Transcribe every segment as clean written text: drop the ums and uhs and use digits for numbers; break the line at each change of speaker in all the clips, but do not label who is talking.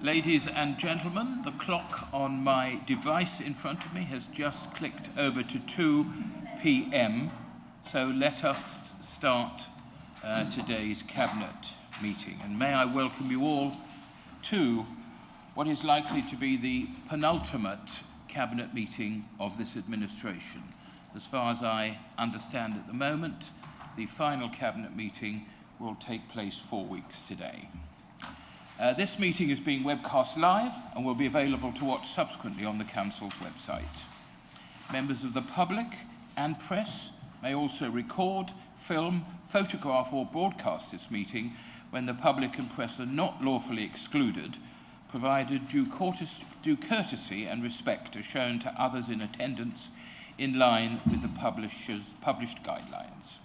Ladies and gentlemen, the clock on my device in front of me has just clicked over to 2 p.m, so let us start today's Cabinet meeting. And may I welcome you all to what is likely to be the penultimate Cabinet meeting of this administration. As far as I understand at the moment, the final Cabinet meeting will take place 4 weeks today. This meeting is being webcast live and will be available to watch subsequently on the Council's website. Members of the public and press may also record, film, photograph or broadcast this meeting when the public and press are not lawfully excluded, provided due courtesy and respect are shown to others in attendance in line with the published guidelines.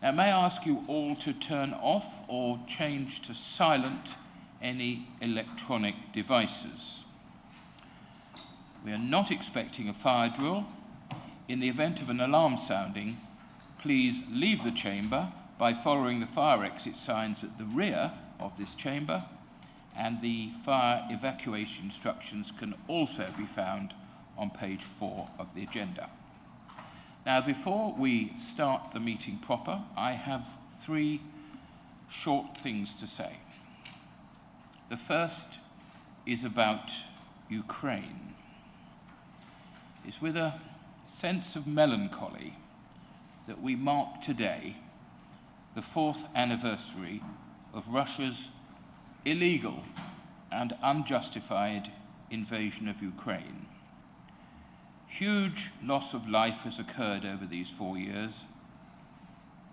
Now, may I ask you all to turn off or change to silent any electronic devices. We are not expecting a fire drill. In the event of an alarm sounding, please leave the chamber by following the fire exit signs at the rear of this chamber, and the fire evacuation instructions can also be found on page 4 of the agenda. Now, before we start the meeting proper, I have 3 short things to say. The first is about Ukraine. It's with a sense of melancholy that we mark today the 4th anniversary of Russia's illegal and unjustified invasion of Ukraine. Huge loss of life has occurred over these 4 years,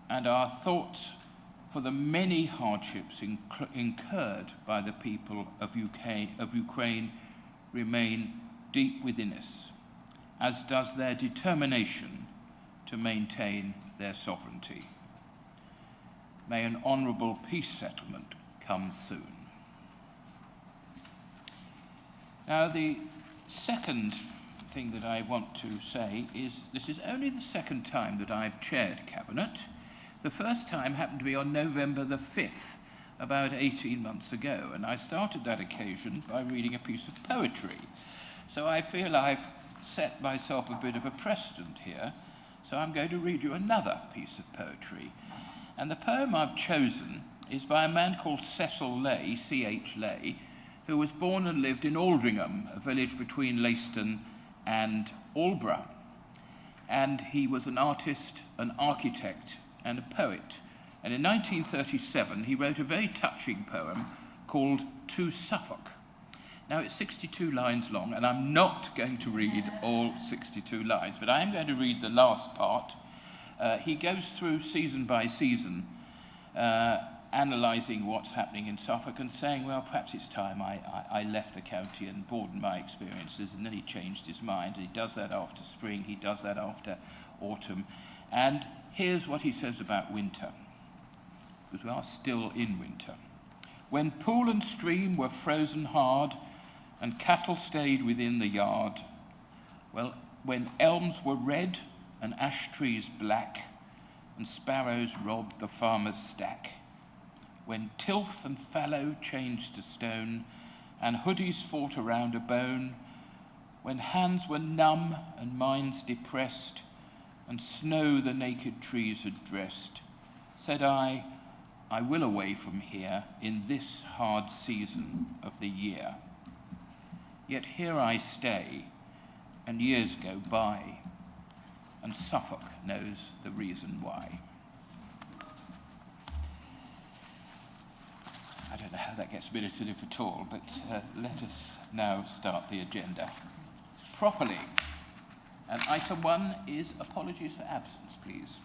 and our thoughts for the many hardships incurred by the people of Ukraine remain deep within us, as does their determination to maintain their sovereignty. May an honourable peace settlement come soon. Now, the second thing that I want to say is this is only the second time that I've chaired Cabinet. The first time happened to be on November the 5th, about 18 months ago, and I started that occasion by reading a piece of poetry. So I feel I've set myself a bit of a precedent here, so I'm going to read you another piece of poetry. And the poem I've chosen is by a man called Cecil Leigh, C.H. Leigh, who was born and lived in Aldringham, a village between Leiston and Aldeburgh. And he was an artist, an architect, and a poet. And in 1937, he wrote a very touching poem called To Suffolk. Now, it's 62 lines long, and I'm not going to read all 62 lines, but I am going to read the last part. He goes through season by season, analysing what's happening in Suffolk and saying, well, perhaps it's time I left the county and broadened my experiences, and then he changed his mind, and he does that after spring, he does that after autumn. And here's what he says about winter, because we are still in winter. When pool and stream were frozen hard, and cattle stayed within the yard, well, when elms were red and ash trees black, and sparrows robbed the farmer's stack, when tilth and fallow changed to stone, and hoodies fought around a bone, when hands were numb and minds depressed, and snow the naked trees had dressed, said I will away from here in this hard season of the year. Yet here I stay, and years go by, and Suffolk knows the reason why. I don't know how that gets minuted if at all, but let us now start the agenda properly. And item 1 is apologies for absence, please.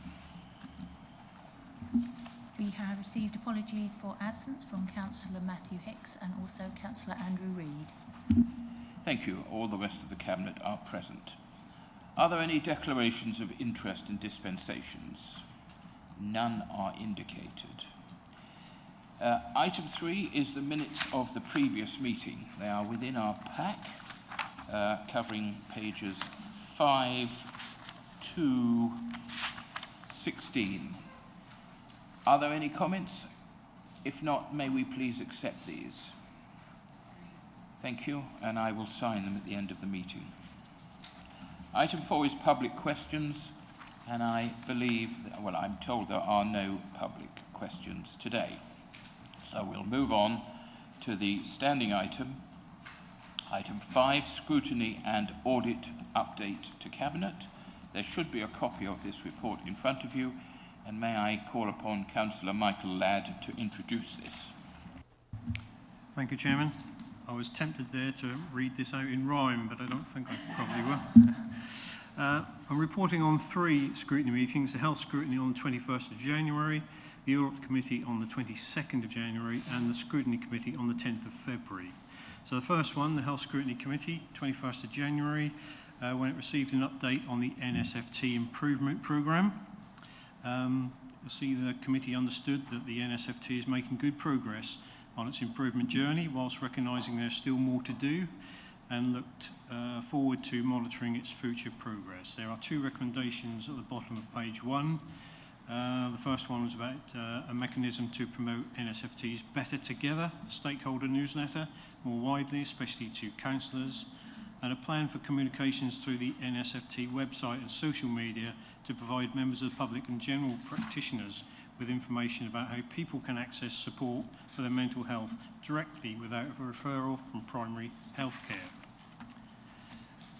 We have received apologies for absence from Councillor Matthew Hicks and also Councillor Andrew Reid.
Thank you. All the rest of the Cabinet are present. Are there any declarations of interest in dispensations? None are indicated. Item 3 is the minutes of the previous meeting. They are within our pack, covering pages 5 to 16. Are there any comments? If not, may we please accept these? Thank you, and I will sign them at the end of the meeting. Item 4 is public questions, and I believe, well, I'm told there are no public questions today. So we'll move on to the standing item. Item 5, scrutiny and audit update to Cabinet. There should be a copy of this report in front of you, and may I call upon Councillor Michael Ladd to introduce this.
Thank you, Chairman. I was tempted there to read this out in rhyme, but I don't think I probably will. I'm reporting on 3 scrutiny meetings: the Health Scrutiny on the 21st of January, the Audit Committee on the 22nd of January, and the Scrutiny Committee on the 10th of February. So the first one, the Health Scrutiny Committee, 21st of January, when it received an update on the NSFT improvement programme. You'll see the committee understood that the NSFT is making good progress on its improvement journey, whilst recognising there's still more to do, and looked forward to monitoring its future progress. There are 2 recommendations at the bottom of page 1. The first one was about a mechanism to promote NSFT's Better Together stakeholder newsletter more widely, especially to councillors, and a plan for communications through the NSFT website and social media to provide members of the public and general practitioners with information about how people can access support for their mental health directly without a referral from primary health care.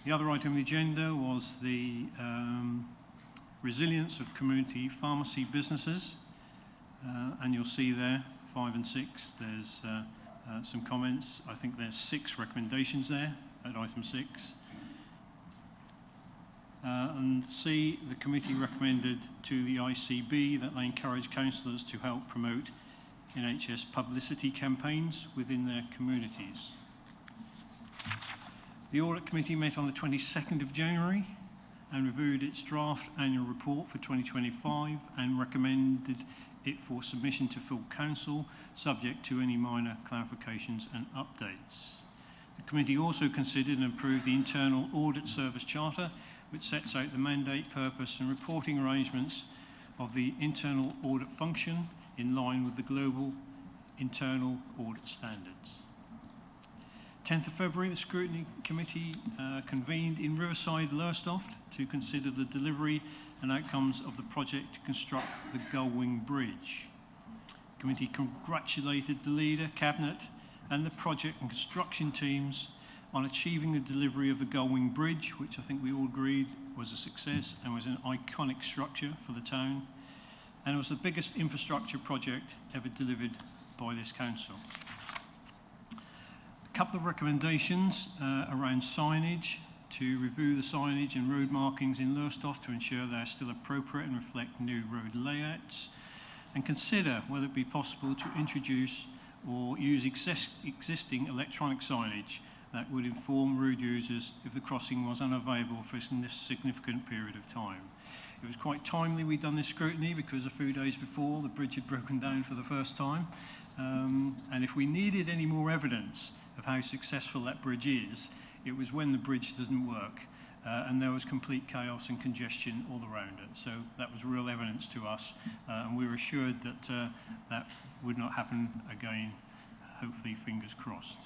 The other item on the agenda was the resilience of community pharmacy businesses, and you'll see there 5 and 6 there's some comments. I think there's 6 recommendations there at item 6. And C, the committee recommended to the ICB that they encourage councillors to help promote NHS publicity campaigns within their communities. The Audit Committee met on the 22nd of January and reviewed its draft annual report for 2025 and recommended it for submission to full council, subject to any minor clarifications and updates. The committee also considered and approved the Internal Audit Service Charter, which sets out the mandate, purpose and reporting arrangements of the internal audit function in line with the global internal audit standards. 10th of February, the Scrutiny Committee convened in Riverside, Lowestoft, to consider the delivery and outcomes of the project to construct the Gullwing Bridge. The committee congratulated the leader, Cabinet and the project and construction teams on achieving the delivery of the Gullwing Bridge, which I think we all agreed was a success and was an iconic structure for the town, and it was the biggest infrastructure project ever delivered by this council. A couple of recommendations around signage, to review the signage and road markings in Lowestoft to ensure they are still appropriate and reflect new road layouts, and consider whether it be possible to introduce or use existing electronic signage that would inform road users if the crossing was unavailable for a significant period of time. It was quite timely we'd done this scrutiny because a few days before the bridge had broken down for the first time, and if we needed any more evidence of how successful that bridge is, it was when the bridge doesn't work and there was complete chaos and congestion all around it. So that was real evidence to us, and we were assured that that would not happen again, hopefully, fingers crossed.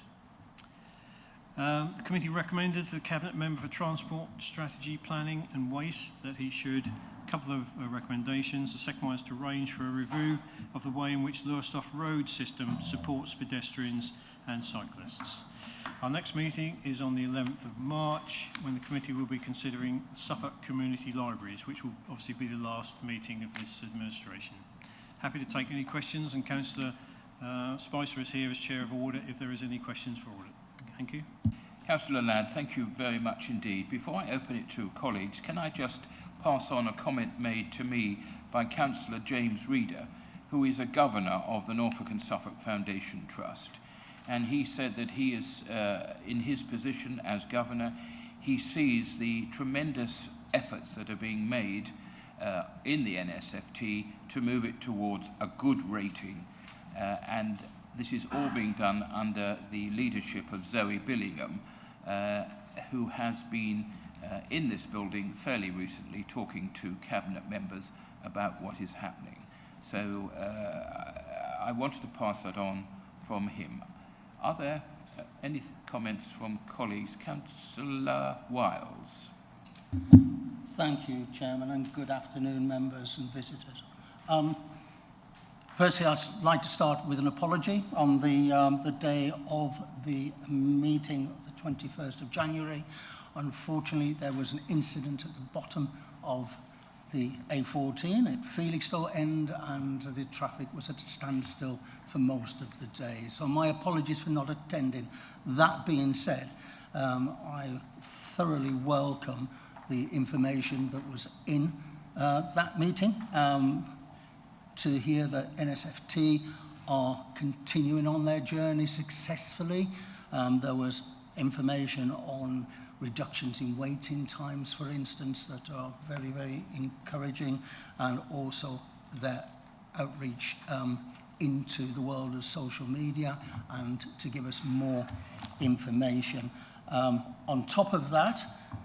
The committee recommended to the Cabinet Member for Transport, Strategy, Planning and Waste that he should, a couple of recommendations. The second one is to arrange for a review of the way in which the Lowestoft road system supports pedestrians and cyclists. Our next meeting is on the 11th of March, when the committee will be considering Suffolk Community Libraries, which will obviously be the last meeting of this administration. Happy to take any questions, and Councillor Spicer is here as Chair of Audit if there is any questions for Audit. Thank you.
Councillor Ladd, thank you very much indeed. Before I open it to colleagues, can I just pass on a comment made to me by Councillor James Reader, who is a governor of the Norfolk and Suffolk Foundation Trust. And he said that he is, in his position as governor, he sees the tremendous efforts that are being made in the NSFT to move it towards a good rating. And this is all being done under the leadership of Zoe Billingham, who has been in this building fairly recently talking to cabinet members about what is happening. So I wanted to pass that on from him. Are there Any comments from colleagues? Councillor Wiles.
Thank you, Chairman, and good afternoon, members and visitors. Firstly, I'd like to start with an apology. On the day of the meeting, the 21st of January, unfortunately, there was an incident at the bottom of the A14 at Felixstowe end, and the traffic was at a standstill for most of the day. So my apologies for not attending. That being said, I thoroughly welcome the information that was in that meeting. To hear that NSFT are continuing on their journey successfully. There was information on reductions in waiting times, for instance, that are very, very encouraging, and also their outreach into the world of social media and to give us more information. On top of that,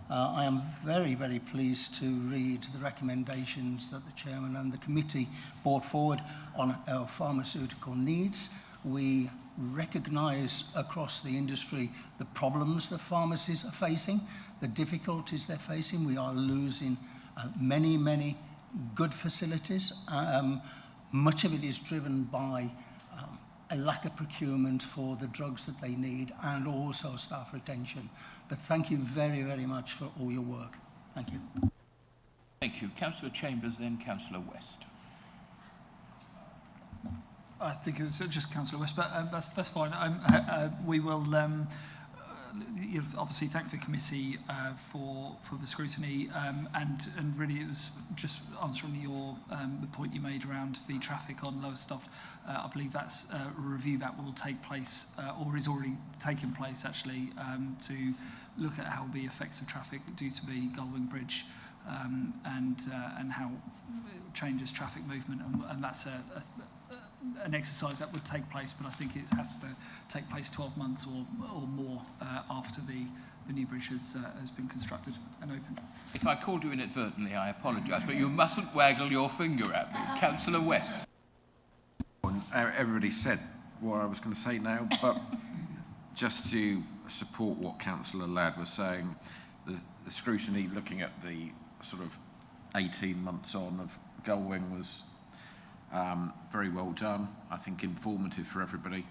I am very, very pleased to read the recommendations that the Chairman and the committee brought forward on our pharmaceutical needs. We recognise across the industry the problems that pharmacies are facing, the difficulties they're facing. We are losing many, many good facilities. Much of it is driven by a lack of procurement for the drugs that they need, and also staff retention. But thank you very, very much for all your work. Thank you.
Thank you. Councillor Chambers, then Councillor West.
I think it was just Councillor West, but that's fine. We will obviously thank the committee for the scrutiny, and really it was just answering your the point you made around the traffic on Lowestoft. I believe that's a review that will take place or is already taking place actually, to look at how the effects of traffic due to the Gullwing Bridge and how it changes traffic movement, and that's an exercise that would take place, but I think it has to take place 12 months or more after the new bridge has been constructed and opened.
If I called you inadvertently, I apologise, but you mustn't waggle your finger at me. Councillor West.
Everybody said what I was going to say now, but just to support what Councillor Ladd was saying, the scrutiny looking at the sort of 18 months on of Gullwing was very well done. I think informative for everybody.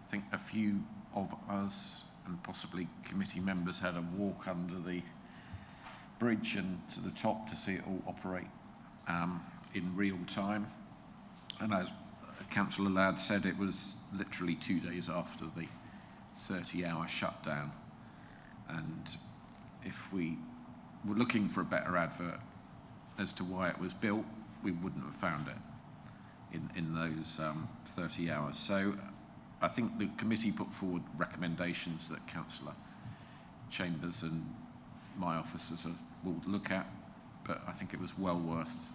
I think a few of us and possibly committee members had a walk under the bridge and to the top to see it all operate in real time. And as Councillor Ladd said, it was literally 2 days after the 30-hour shutdown. And if we were looking for a better advert as to why it was built, we wouldn't have found it in those 30 hours. So I think the committee put forward recommendations that Councillor Chambers and my officers will look at, but I think it was well worth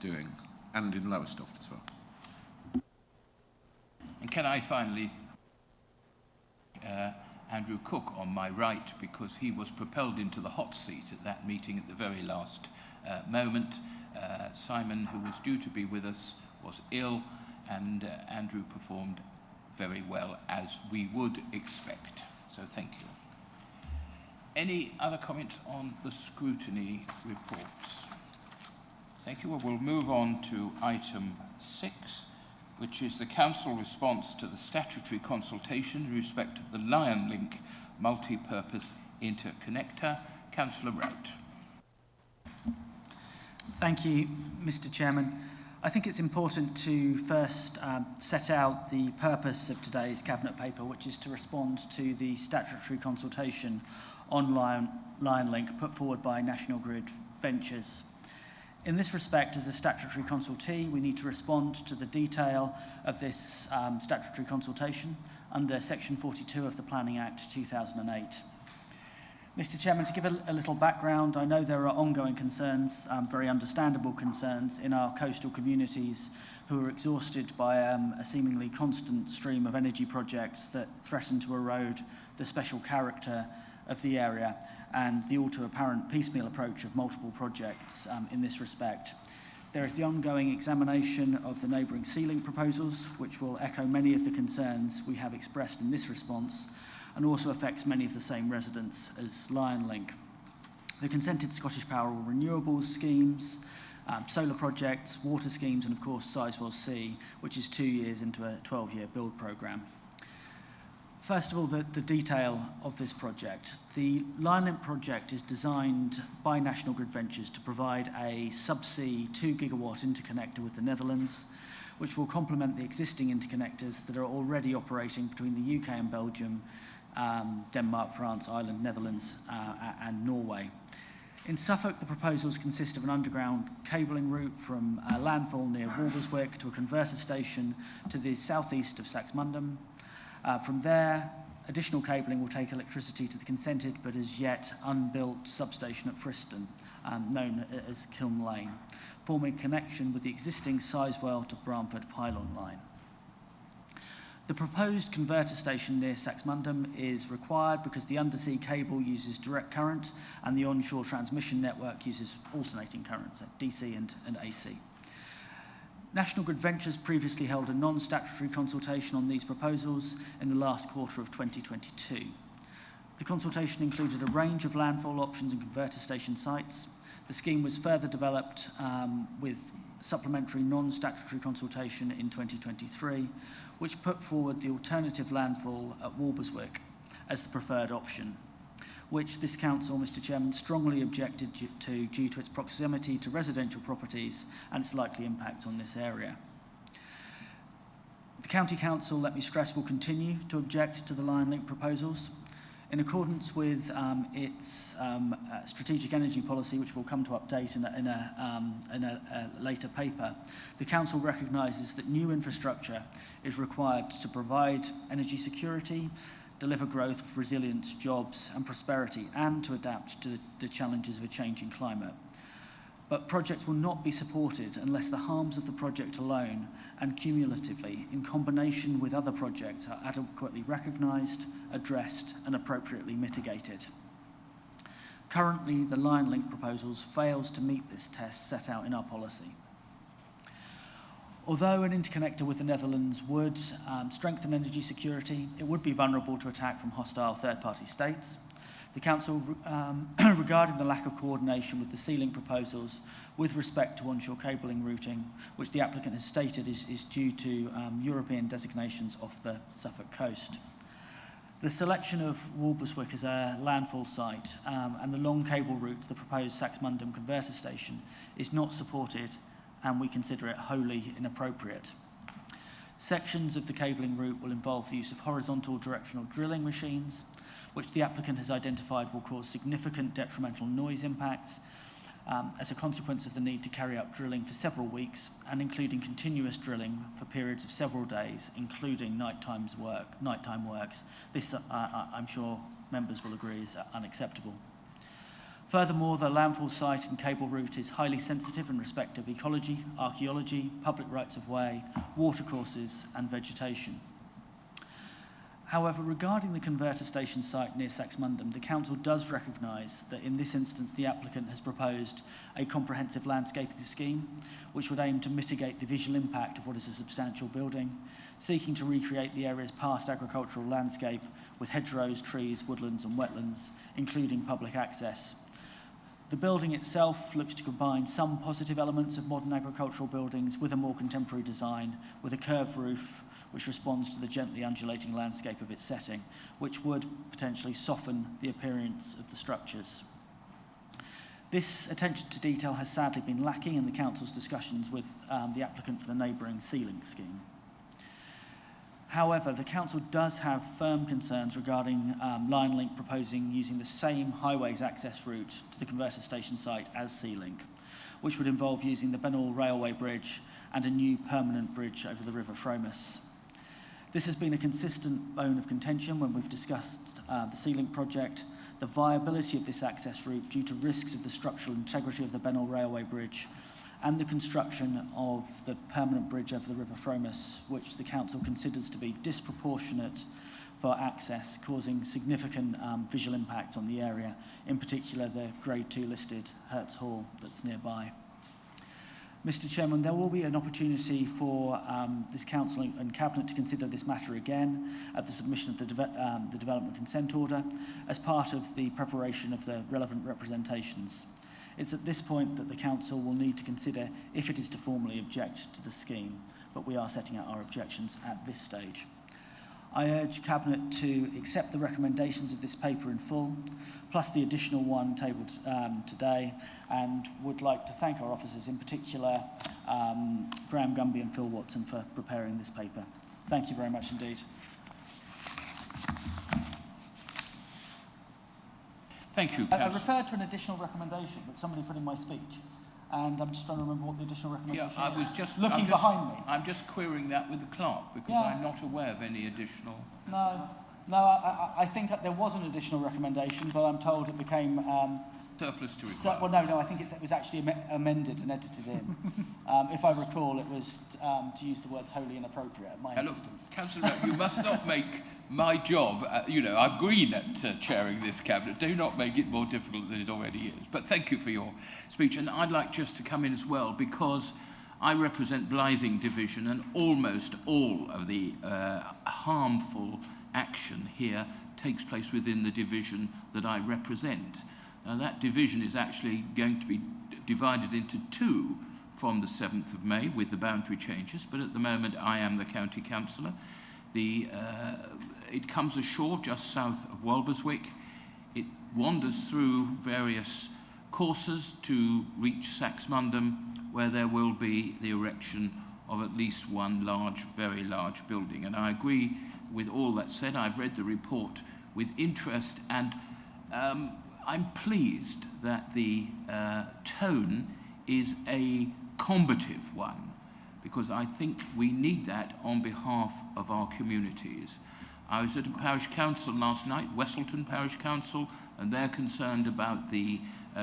doing, and in Lowestoft as well.
And can I finally Andrew Cook on my right, because he was propelled into the hot seat at that meeting at the very last moment. Simon, who was due to be with us, was ill, and Andrew performed very well, as we would expect. So thank you. Any other comments on the scrutiny reports? Thank you. Well, we'll move on to item 6, which is the Council response to the statutory consultation in respect of the Lion Link multi-purpose interconnector. Councillor Rout.
Thank you, Mr. Chairman. I think it's important to first set out the purpose of today's Cabinet paper, which is to respond to the statutory consultation on Lion Link put forward by National Grid Ventures. In this respect, as a statutory consultee, we need to respond to the detail of this statutory consultation under Section 42 of the Planning Act 2008. Mr. Chairman, to give a little background, I know there are ongoing concerns, very understandable concerns, in our coastal communities who are exhausted by a seemingly constant stream of energy projects that threaten to erode the special character of the area and the all too apparent piecemeal approach of multiple projects in this respect. There is the ongoing examination of the neighbouring ceiling proposals, which will echo many of the concerns we have expressed in this response, and also affects many of the same residents as Lion Link. The consented Scottish Power renewables schemes, solar projects, water schemes, and of course Sizewell C, which is 2 years into a 12-year build programme. First of all, the detail of this project. The Lion Link project is designed by National Grid Ventures to provide a subsea 2 gigawatt interconnector with the Netherlands, which will complement the existing interconnectors that are already operating between the UK and Belgium, Denmark, France, Ireland, Netherlands, and Norway. In Suffolk, the proposals consist of an underground cabling route from a landfall near Walberswick to a converter station to the southeast of Saxmundham. From there, additional cabling will take electricity to the consented but as yet unbuilt substation at Friston, known as Kiln Lane, forming a connection with the existing Sizewell to Bramford pylon line. The proposed converter station near Saxmundham is required because the undersea cable uses direct current and the onshore transmission network uses alternating current, so DC and AC. National Grid Ventures previously held a non-statutory consultation on these proposals in the last quarter of 2022. The consultation included a range of landfall options and converter station sites. The scheme was further developed with supplementary non-statutory consultation in 2023, which put forward the alternative landfall at Walberswick as the preferred option, which this council, Mr Chairman, strongly objected to due to its proximity to residential properties and its likely impact on this area. The County Council, let me stress, will continue to object to the Lion Link proposals. In accordance with its strategic energy policy, which we'll come to update in a later paper, the Council recognises that new infrastructure is required to provide energy security, deliver growth, resilience, jobs and prosperity, and to adapt to the challenges of a changing climate. But projects will not be supported unless the harms of the project alone and cumulatively, in combination with other projects, are adequately recognised, addressed and appropriately mitigated. Currently, the Lion Link proposals fails to meet this test set out in our policy. Although an interconnector with the Netherlands would strengthen energy security, it would be vulnerable to attack from hostile third-party states. The Council, regarding the lack of coordination with the ceiling proposals with respect to onshore cabling routing, which the applicant has stated is due to European designations off the Suffolk coast. The selection of Walberswick as a landfall site and the long cable route to the proposed Saxmundham converter station is not supported, and we consider it wholly inappropriate. Sections of the cabling route will involve the use of horizontal directional drilling machines, which the applicant has identified will cause significant detrimental noise impacts as a consequence of the need to carry out drilling for several weeks and including continuous drilling for periods of several days, including nighttime works. This, I'm sure members will agree, is unacceptable. Furthermore, the landfall site and cable route is highly sensitive in respect of ecology, archaeology, public rights of way, watercourses and vegetation. However, regarding the converter station site near Saxmundham, the Council does recognise that in this instance the applicant has proposed a comprehensive landscaping scheme which would aim to mitigate the visual impact of what is a substantial building, seeking to recreate the area's past agricultural landscape with hedgerows, trees, woodlands and wetlands, including public access. The building itself looks to combine some positive elements of modern agricultural buildings with a more contemporary design, with a curved roof which responds to the gently undulating landscape of its setting, which would potentially soften the appearance of the structures. This attention to detail has sadly been lacking in the Council's discussions with the applicant for the neighbouring ceiling scheme. However, the Council does have firm concerns regarding Lion Link proposing using the same highways access route to the converter station site as Sea Link, which would involve using the Bennett Railway Bridge and a new permanent bridge over the River Fromus. This has been a consistent bone of contention when we've discussed the Sea Link project, the viability of this access route due to risks of the structural integrity of the Bennett Railway Bridge and the construction of the permanent bridge over the River Fromus, which the Council considers to be disproportionate for access, causing significant visual impact on the area, in particular the Grade 2 listed Hertz Hall that's nearby. Mr Chairman, there will be an opportunity for this Council and Cabinet to consider this matter again at the submission of the Development Consent Order as part of the preparation of the relevant representations. It's at this point that the Council will need to consider if it is to formally object to the scheme, but we are setting out our objections at this stage. I urge Cabinet to accept the recommendations of this paper in full, plus the additional one tabled today, and would like to thank our officers, in particular Graham Gumby and Phil Watson, for preparing this paper. Thank you very much indeed.
Thank you,
I
Councillor.
referred to an additional recommendation that somebody put in my speech, and I'm just trying to remember what the additional recommendation
Yeah, I was just
looking behind me.
I'm just querying that with the clerk because
Yeah.
I'm not aware of any additional.
No, I think that there was an additional recommendation, but I'm told it became
Surplus to
so,
requirement.
well, no, I think it was actually amended and edited in. If I recall, it was to use the words wholly inappropriate, my
Now, look,
insistence.
Councillor Rout, you must not make my job, I'm green at chairing this cabinet. Do not make it more difficult than it already is. But thank you for your speech. And I'd like just to come in as well because I represent Blything Division and almost all of the harmful action here takes place within the division that I represent. Now, that division is actually going to be divided into two from the 7th of May with the boundary changes, but at the moment I am the county councillor. It comes ashore just south of Walberswick. It wanders through various courses to reach Saxmundham, where there will be the erection of at least one large, very large building. And I agree with all that said. I've read the report with interest, and I'm pleased that the tone is a combative one, because I think we need that on behalf of our communities. I was at a parish council last night, Westleton Parish Council, and they're concerned about the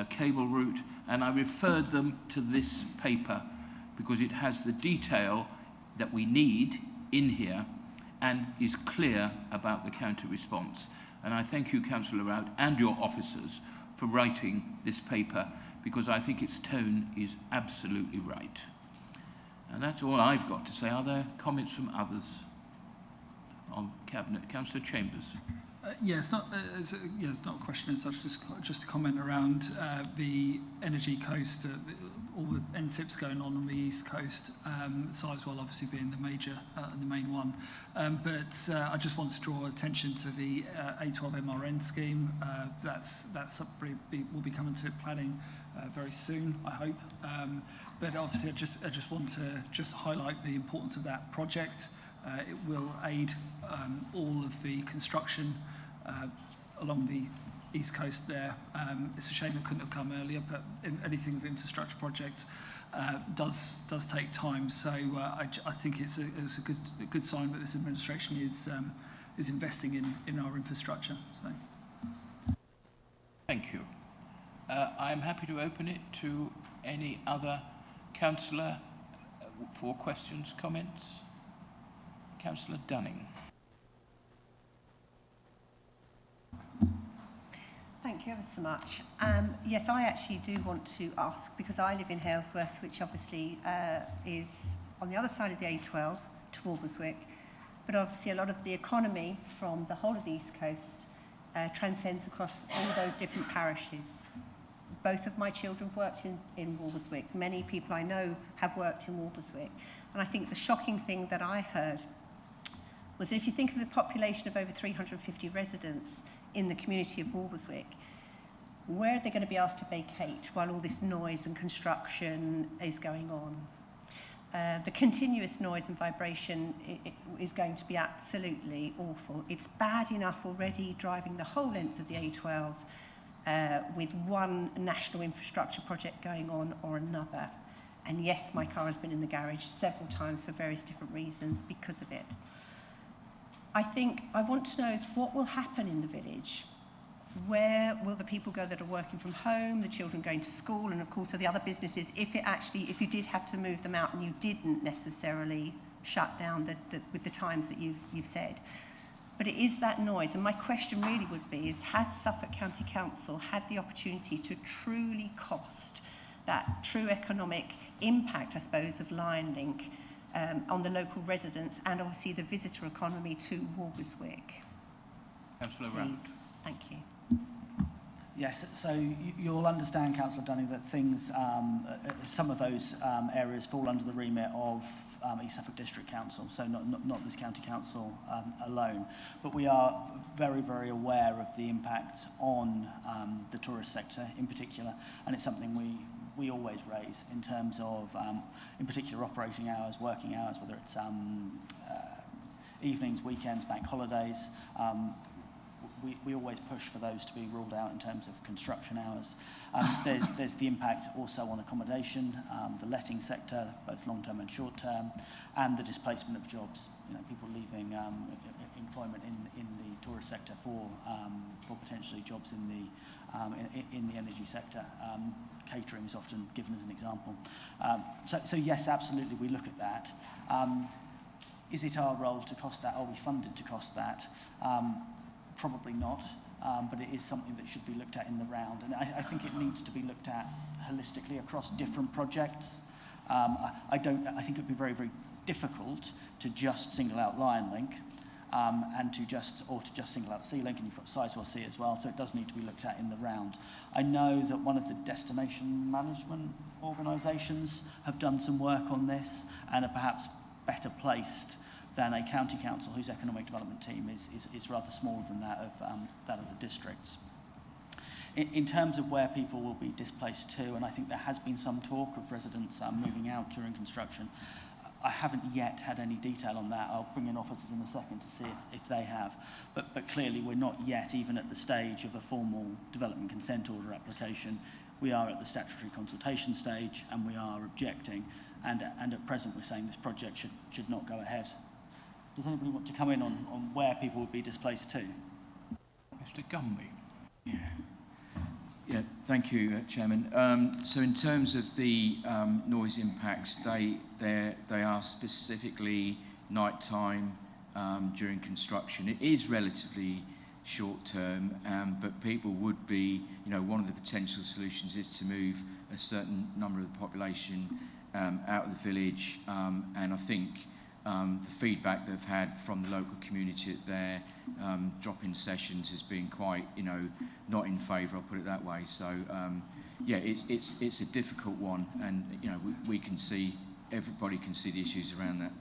cable route, and I referred them to this paper because it has the detail that we need in here and is clear about the counter response. And I thank you, Councillor Rout, and your officers for writing this paper, because I think its tone is absolutely right. And that's all I've got to say. Are there comments from others on Cabinet? Councillor Chambers.
It's not a question as such, just a comment around the energy coast, all the NSIPs going on the east coast, Sizewell obviously being the major, the main one. But I just want to draw attention to the A12 MRN scheme. Will be coming to planning very soon, I hope. But obviously I just want to just highlight the importance of that project. It will aid all of the construction along the east coast there. It's a shame it couldn't have come earlier, but anything with infrastructure projects does take time. So I think it's a good sign that this administration is investing in our infrastructure. So.
Thank you. I'm happy to open it to any other councillor for questions, comments. Councillor Dunning.
Thank you ever so much. Yes, I actually do want to ask, because I live in Halesworth, which obviously is on the other side of the A12 to Walberswick, but obviously a lot of the economy from the whole of the East Coast transcends across all those different parishes. Both of my children have worked in Walberswick. Many people I know have worked in Walberswick. And I think the shocking thing that I heard was, if you think of the population of over 350 residents in the community of Walberswick, where are they going to be asked to vacate while all this noise and construction is going on? The continuous noise and vibration is going to be absolutely awful. It's bad enough already driving the whole length of the A12 with one national infrastructure project going on or another. And yes, my car has been in the garage several times for various different reasons because of it. I want to know is what will happen in the village. Where will the people go that are working from home, the children going to school, and of course the other businesses, if you did have to move them out and you didn't necessarily shut down with the times that you've said. But it is that noise, and my question really would be has Suffolk County Council had the opportunity to truly cost that true economic impact, I suppose, of Lion Link on the local residents and obviously the visitor economy to Walberswick.
Councillor Rout.
Please. Thank you.
Yes, so you'll understand, Councillor Dunning, that things, some of those areas fall under the remit of East Suffolk District Council, so not this County Council alone. But we are very, very aware of the impact on the tourist sector in particular, and it's something we always raise in terms of, in particular, operating hours, working hours, whether it's evenings, weekends, bank holidays. We always push for those to be ruled out in terms of construction hours. There's the impact also on accommodation, the letting sector, both long-term and short-term, and the displacement of jobs. You know, people leaving employment in the tourist sector for potentially jobs in the energy sector. Catering is often given as an example. So yes, absolutely, we look at that. Is it our role to cost that? Are we funded to cost that? Probably not, but it is something that should be looked at in the round. And I think it needs to be looked at holistically across different projects. I think it would be very, very difficult to just single out Lion Link and to just single out Sea Link, and you've got Sizewell Sea as well, so it does need to be looked at in the round. I know that one of the destination management organisations have done some work on this and are perhaps better placed than a county council whose economic development team is rather smaller than that of the districts. In terms of where people will be displaced to, and I think there has been some talk of residents moving out during construction, I haven't yet had any detail on that. I'll bring in officers in a second to see if they have. But clearly we're not yet even at the stage of a formal development consent order application. We are at the statutory consultation stage and we are objecting. And at present we're saying this project should not go ahead. Does anybody want to come in on where people would be displaced to?
Mr. Gumby.
Yeah, thank you, Chairman. So in terms of the noise impacts, they are specifically nighttime during construction. It is relatively short term, but people would be, one of the potential solutions is to move a certain number of the population out of the village, and I think the feedback they've had from the local community at their drop-in sessions has been quite, not in favour, I'll put it that way. So, yeah, it's a difficult one, and, we can see, everybody can see the issues around that.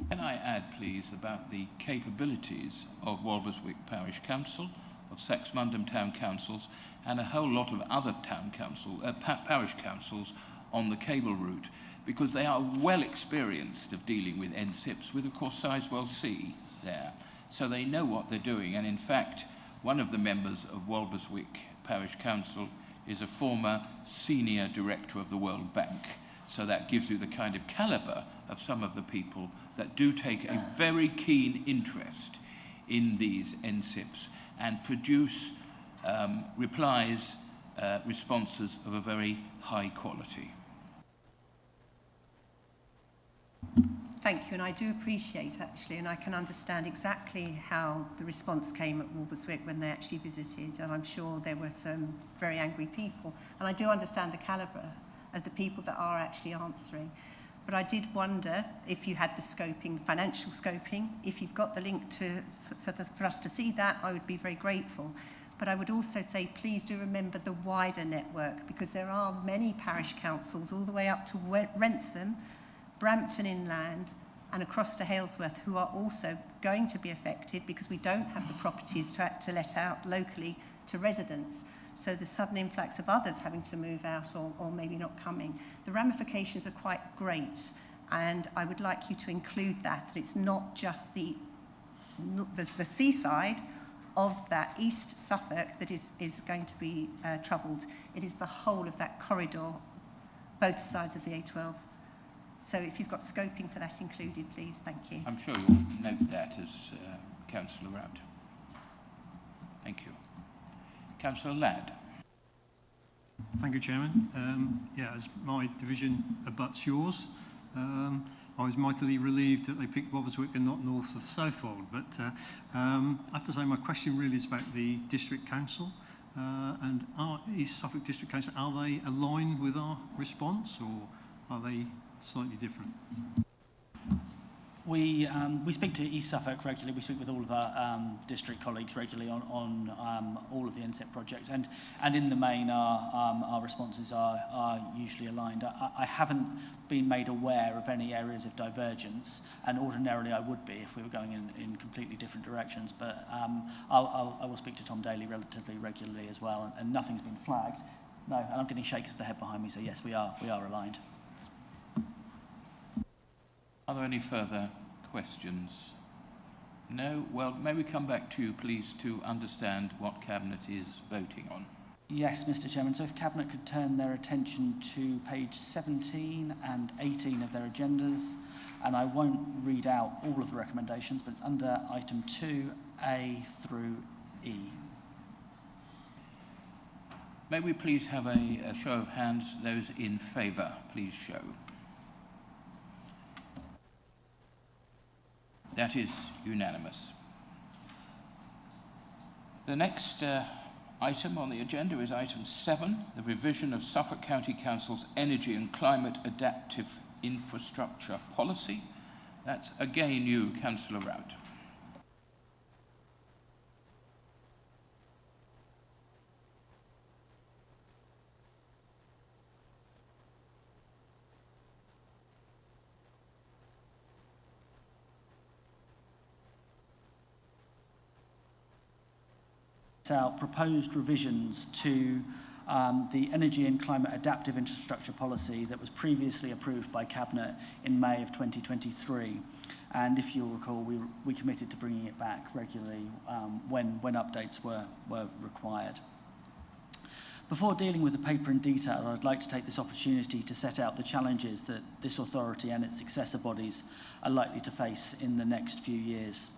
Can I add, please, about the capabilities of Walberswick Parish Council, of Saxmundham Town Councils, and a whole lot of other town council, parish councils on the cable route, because they are well experienced of dealing with NSIPs, with, of course, Sizewell Sea there. So they know what they're doing. And in fact, one of the members of Walberswick Parish Council is a former senior director of the World Bank. So that gives you the kind of calibre of some of the people that do take a very keen interest in these NSIPs and produce responses of a very high quality.
Thank you, and I do appreciate actually, and I can understand exactly how the response came at Walberswick when they actually visited, and I'm sure there were some very angry people, and I do understand the calibre of the people that are actually answering. But I did wonder if you had the scoping, financial scoping. If you've got the link for us to see that, I would be very grateful. But I would also say, please do remember the wider network, because there are many parish councils all the way up to Wrentham, Brampton Inland and across to Halesworth who are also going to be affected because we don't have the properties to let out locally to residents. So the sudden influx of others having to move out or maybe not coming. The ramifications are quite great, and I would like you to include that it's not just the seaside of that East Suffolk that is going to be troubled. It is the whole of that corridor, both sides of the A12. So if you've got scoping for that included, please, thank you.
I'm sure you'll note that as Councillor Rout. Thank you. Councillor Ladd.
Thank you, Chairman. As my division abuts yours, I was mightily relieved that they picked Walberswick and not north of Suffolk. But I have to say my question really is about the district council. And is Suffolk District Council, are they aligned with our response, or are they slightly different?
We speak to East Suffolk regularly. We speak with all of our district colleagues regularly on all of the NSEP projects, and in the main, our responses are usually aligned. I haven't been made aware of any areas of divergence, and ordinarily I would be if we were going in completely different directions. But I will speak to Tom Daly relatively regularly as well, and nothing's been flagged. No, and I'm getting shakes of the head behind me. So yes, we are aligned.
Are there any further questions? No? Well, may we come back to you, please, to understand what Cabinet is voting on?
Yes, Mr. Chairman. So if Cabinet could turn their attention to page 17 and 18 of their agendas, and I won't read out all of the recommendations, but it's under item 2A through E.
May we please have a show of hands? Those in favour, please show. That is unanimous. The next item on the agenda is item 7, the revision of Suffolk County Council's Energy and Climate Adaptive Infrastructure Policy. That's again you, Councillor Rout.
Out proposed revisions to the Energy and Climate Adaptive Infrastructure Policy that was previously approved by Cabinet in May of 2023. And if you'll recall, we committed to bringing it back regularly when updates were required. Before dealing with the paper in detail, I'd like to take this opportunity to set out the challenges that this authority and its successor bodies are likely to face in the next few years.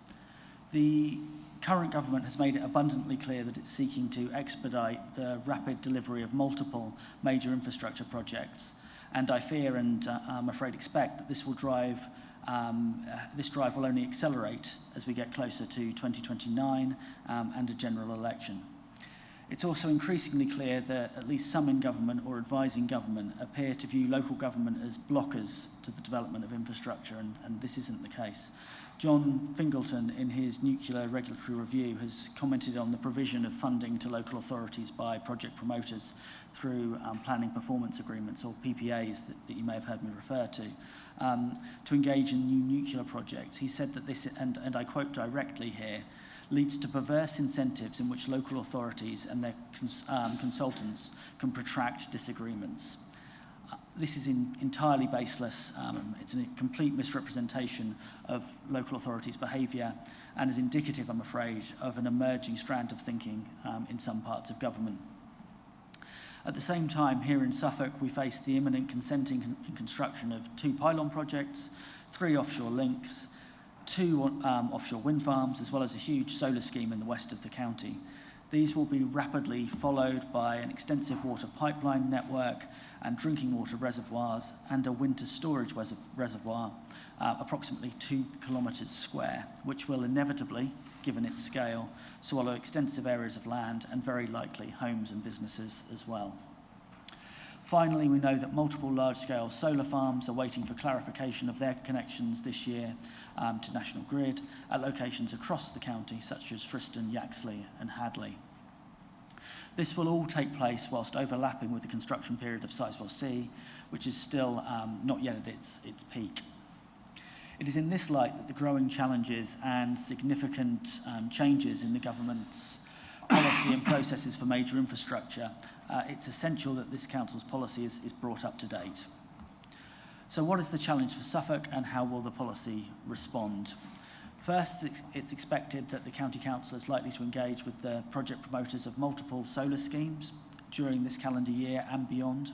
The current government has made it abundantly clear that it's seeking to expedite the rapid delivery of multiple major infrastructure projects, and I fear and I'm afraid expect that this drive will only accelerate as we get closer to 2029 and a general election. It's also increasingly clear that at least some in government or advising government appear to view local government as blockers to the development of infrastructure, and this isn't the case. John Fingleton, in his Nuclear Regulatory Review, has commented on the provision of funding to local authorities by project promoters through planning performance agreements, or PPAs, that you may have heard me refer to engage in new nuclear projects. He said that this, and I quote directly here, leads to perverse incentives in which local authorities and their consultants can protract disagreements. This is entirely baseless. It's a complete misrepresentation of local authorities' behaviour and is indicative, I'm afraid, of an emerging strand of thinking in some parts of government. At the same time, here in Suffolk, we face the imminent consenting and construction of 2 pylon projects, 3 offshore links, 2 offshore wind farms, as well as a huge solar scheme in the west of the county. These will be rapidly followed by an extensive water pipeline network and drinking water reservoirs and a winter storage reservoir, approximately 2 kilometres square, which will inevitably, given its scale, swallow extensive areas of land and very likely homes and businesses as well. Finally, we know that multiple large-scale solar farms are waiting for clarification of their connections this year to National Grid at locations across the county, such as Friston, Yaxley and Hadley. This will all take place whilst overlapping with the construction period of Sizewell C, which is still not yet at its peak. It is in this light that the growing challenges and significant changes in the government's policy and processes for major infrastructure, it's essential that this council's policy is brought up to date. So what is the challenge for Suffolk and how will the policy respond? First, it's expected that the County Council is likely to engage with the project promoters of multiple solar schemes during this calendar year and beyond.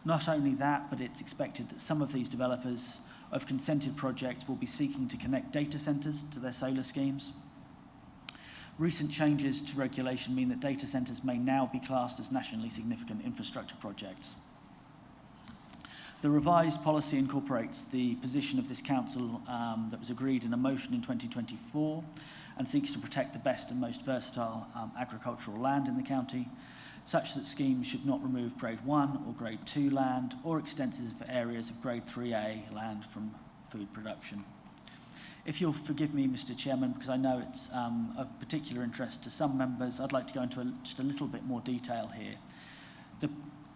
Not only that, but it's expected that some of these developers of consented projects will be seeking to connect data centres to their solar schemes. Recent changes to regulation mean that data centres may now be classed as nationally significant infrastructure projects. The revised policy incorporates the position of this council that was agreed in a motion in 2024 and seeks to protect the best and most versatile agricultural land in the county, such that schemes should not remove Grade 1 or Grade 2 land or extensive areas of Grade 3A land from food production. If you'll forgive me, Mr. Chairman, because I know it's of particular interest to some members, I'd like to go into just a little bit more detail here. The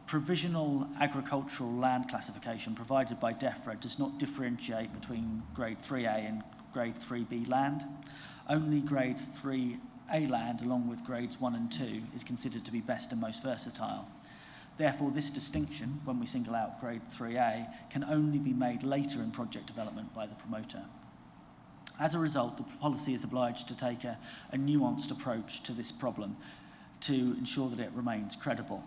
provisional agricultural land classification provided by DEFRA does not differentiate between Grade 3A and Grade 3B land. Only Grade 3A land, along with Grades 1 and 2, is considered to be best and most versatile. Therefore, this distinction, when we single out Grade 3A, can only be made later in project development by the promoter. As a result, the policy is obliged to take a nuanced approach to this problem to ensure that it remains credible.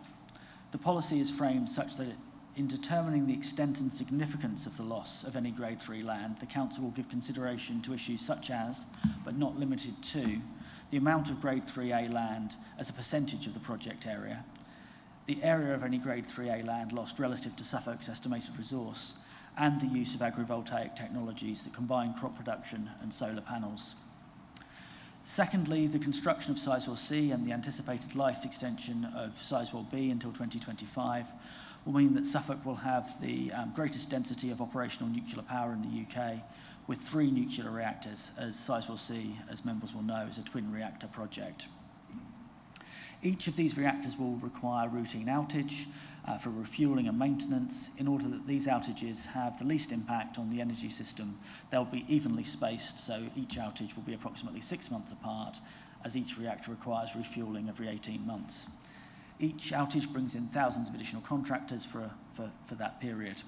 The policy is framed such that in determining the extent and significance of the loss of any Grade 3 land, the Council will give consideration to issues such as, but not limited to, the amount of Grade 3A land as a percentage of the project area, the area of any Grade 3A land lost relative to Suffolk's estimated resource, and the use of agrivoltaic technologies that combine crop production and solar panels. Secondly, the construction of Sizewell C and the anticipated life extension of Sizewell B until 2025 will mean that Suffolk will have the greatest density of operational nuclear power in the UK, with 3 nuclear reactors, as Sizewell C, as members will know, is a twin reactor project. Each of these reactors will require routine outage for refuelling and maintenance. In order that these outages have the least impact on the energy system, they'll be evenly spaced, so each outage will be approximately 6 months apart, as each reactor requires refuelling every 18 months. Each outage brings in thousands of additional contractors for that period.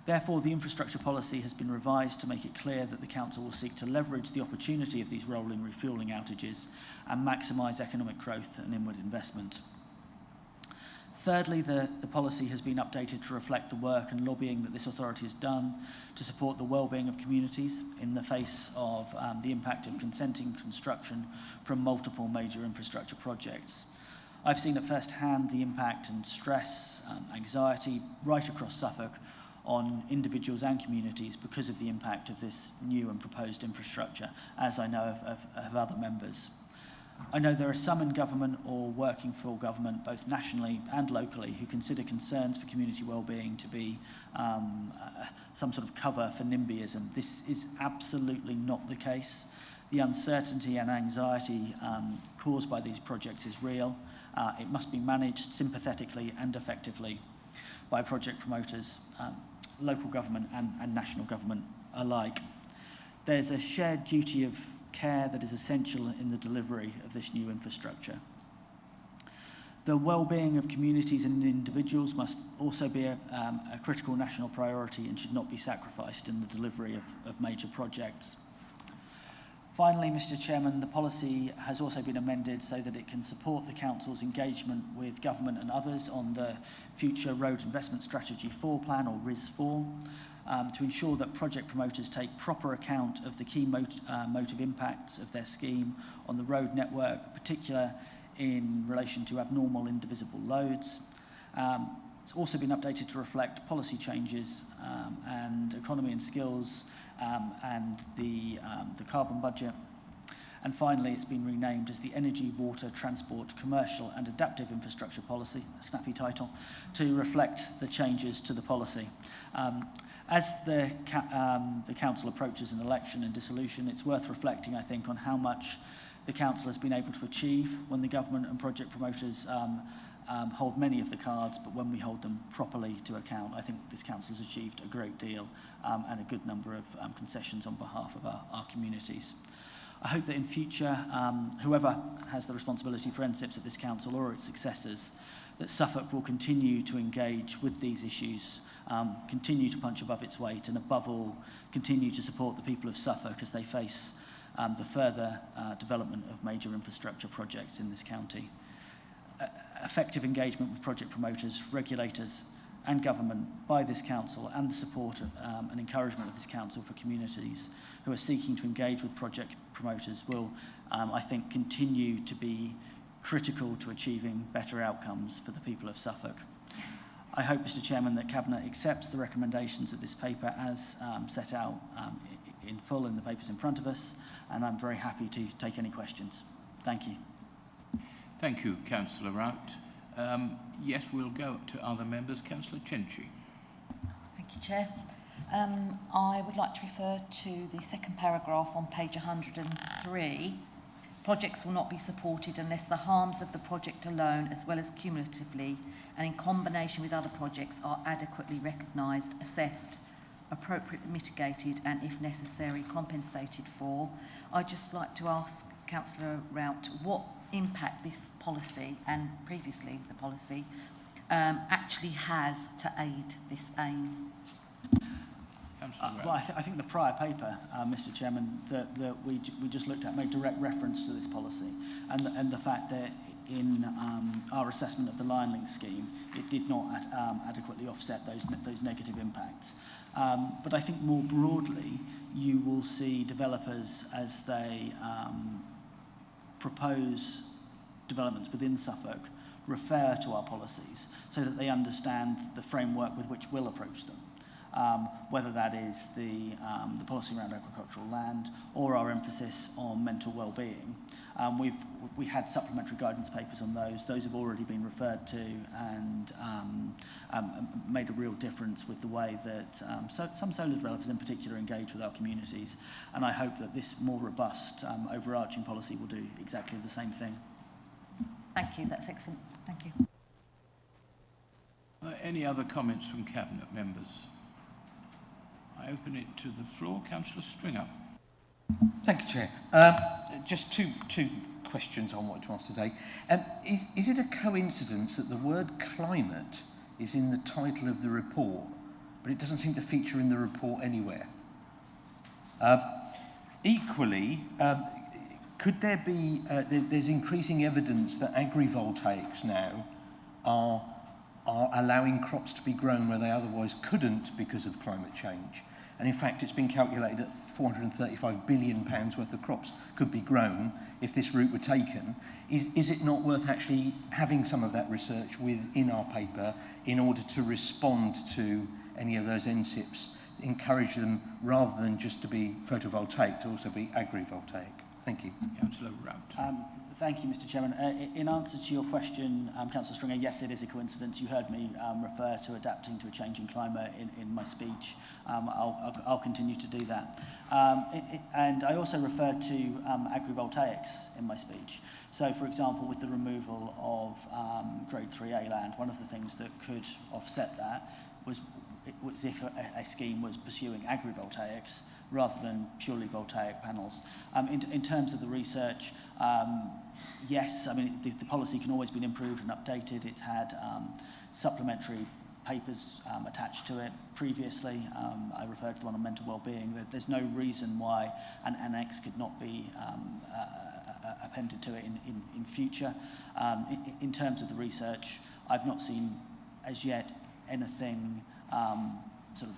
Therefore, the infrastructure policy has been revised to make it clear that the Council will seek to leverage the opportunity of these rolling refuelling outages and maximise economic growth and inward investment. Thirdly, the policy has been updated to reflect the work and lobbying that this authority has done to support the well-being of communities in the face of the impact of consenting construction from multiple major infrastructure projects. I've seen at first hand the impact and stress, anxiety right across Suffolk on individuals and communities because of the impact of this new and proposed infrastructure, as I know of other members. I know there are some in government or working for government, both nationally and locally, who consider concerns for community well-being to be some sort of cover for NIMBYism. This is absolutely not the case. The uncertainty and anxiety caused by these projects is real. It must be managed sympathetically and effectively by project promoters, local government and national government alike. There's a shared duty of care that is essential in the delivery of this new infrastructure. The well-being of communities and individuals must also be a critical national priority and should not be sacrificed in the delivery of major projects. Finally, Mr. Chairman, the policy has also been amended so that it can support the Council's engagement with government and others on the future Road Investment Strategy 4 Plan, or RIS4, to ensure that project promoters take proper account of the key motive impacts of their scheme on the road network, particularly in relation to abnormal indivisible loads. It's also been updated to reflect policy changes and economy and skills and the carbon budget. And finally, it's been renamed as the Energy, Water, Transport, Commercial and Adaptive Infrastructure Policy, a snappy title, to reflect the changes to the policy. As the Council approaches an election and dissolution, it's worth reflecting, I think, on how much the Council has been able to achieve when the government and project promoters hold many of the cards, but when we hold them properly to account, I think this Council has achieved a great deal and a good number of concessions on behalf of our communities. I hope that in future, whoever has the responsibility for NSIPs at this Council or its successors, that Suffolk will continue to engage with these issues, continue to punch above its weight, and above all, continue to support the people of Suffolk as they face the further development of major infrastructure projects in this county. Effective engagement with project promoters, regulators and government by this Council, and the support and encouragement of this Council for communities who are seeking to engage with project promoters will, I think, continue to be critical to achieving better outcomes for the people of Suffolk. I hope, Mr. Chairman, that Cabinet accepts the recommendations of this paper as set out in full in the papers in front of us, and I'm very happy to take any questions. Thank you.
Thank you, Councillor Rout. Yes, we'll go to other members. Councillor Cenci.
Thank you, Chair. I would like to refer to the second paragraph on page 103. Projects will not be supported unless the harms of the project alone, as well as cumulatively and in combination with other projects, are adequately recognised, assessed, appropriately mitigated and, if necessary, compensated for. I'd just like to ask Councillor Rout what impact this policy and previously the policy actually has to aid this aim.
Well, I think the prior paper, Mr. Chairman, that we just looked at made direct reference to this policy, and the fact that in our assessment of the line link scheme, it did not adequately offset those negative impacts. But I think more broadly, you will see developers as they propose developments within Suffolk refer to our policies so that they understand the framework with which we'll approach them. Whether that is the policy around agricultural land or our emphasis on mental well-being. We had supplementary guidance papers on those. Those have already been referred to and made a real difference with the way that some solar developers in particular engage with our communities. And I hope that this more robust overarching policy will do exactly the same thing.
Thank you, that's excellent. Thank you.
Are there any other comments from Cabinet members? I open it to the floor. Councillor Stringer.
Thank you, Chair. Just two questions I wanted to ask today. Is it a coincidence that the word climate is in the title of the report, but it doesn't seem to feature in the report anywhere? Equally, could there be, there's increasing evidence that agrivoltaics now are allowing crops to be grown where they otherwise couldn't because of climate change. And in fact, it's been calculated that £435 billion worth of crops could be grown if this route were taken. Is it not worth actually having some of that research within our paper in order to respond to any of those NSIPs, encourage them rather than just to be photovoltaic, to also be agrivoltaic? Thank you.
Councillor Rout.
Thank you, Mr. Chairman. In answer to your question, Councillor Stringer, yes, it is a coincidence. You heard me refer to adapting to a changing climate in my speech. I'll continue to do that. And I also referred to agrivoltaics in my speech. So, for example, with the removal of Grade 3A land, one of the things that could offset that was if a scheme was pursuing agrivoltaics rather than purely voltaic panels. In terms of the research, yes, I mean, the policy can always be improved and updated. It's had supplementary papers attached to it previously. I referred to the one on mental well-being. There's no reason why an annex could not be appended to it in future. In terms of the research, I've not seen as yet anything sort of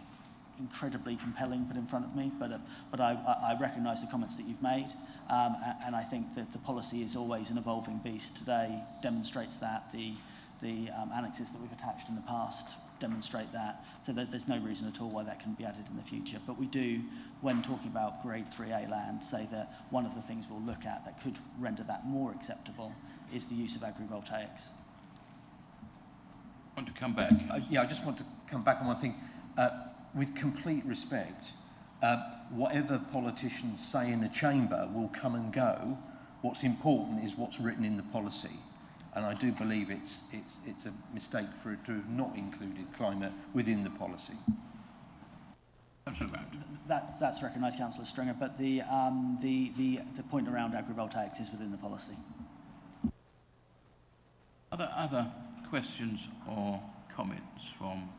incredibly compelling put in front of me, but I recognise the comments that you've made, and I think that the policy is always an evolving beast. Today demonstrates that. The annexes that we've attached in the past demonstrate that, so there's no reason at all why that can be added in the future. But we do, when talking about Grade 3A land, say that one of the things we'll look at that could render that more acceptable is the use of agrivoltaics.
Want to come back?
Yeah, I just want to come back on one thing. With complete respect, whatever politicians say in a chamber will come and go. What's important is what's written in the policy. And I do believe it's a mistake for it to have not included climate within the policy.
That's recognised, Councillor Stringer, but the point around agrivoltaics is within the policy.
Are there other questions or comments from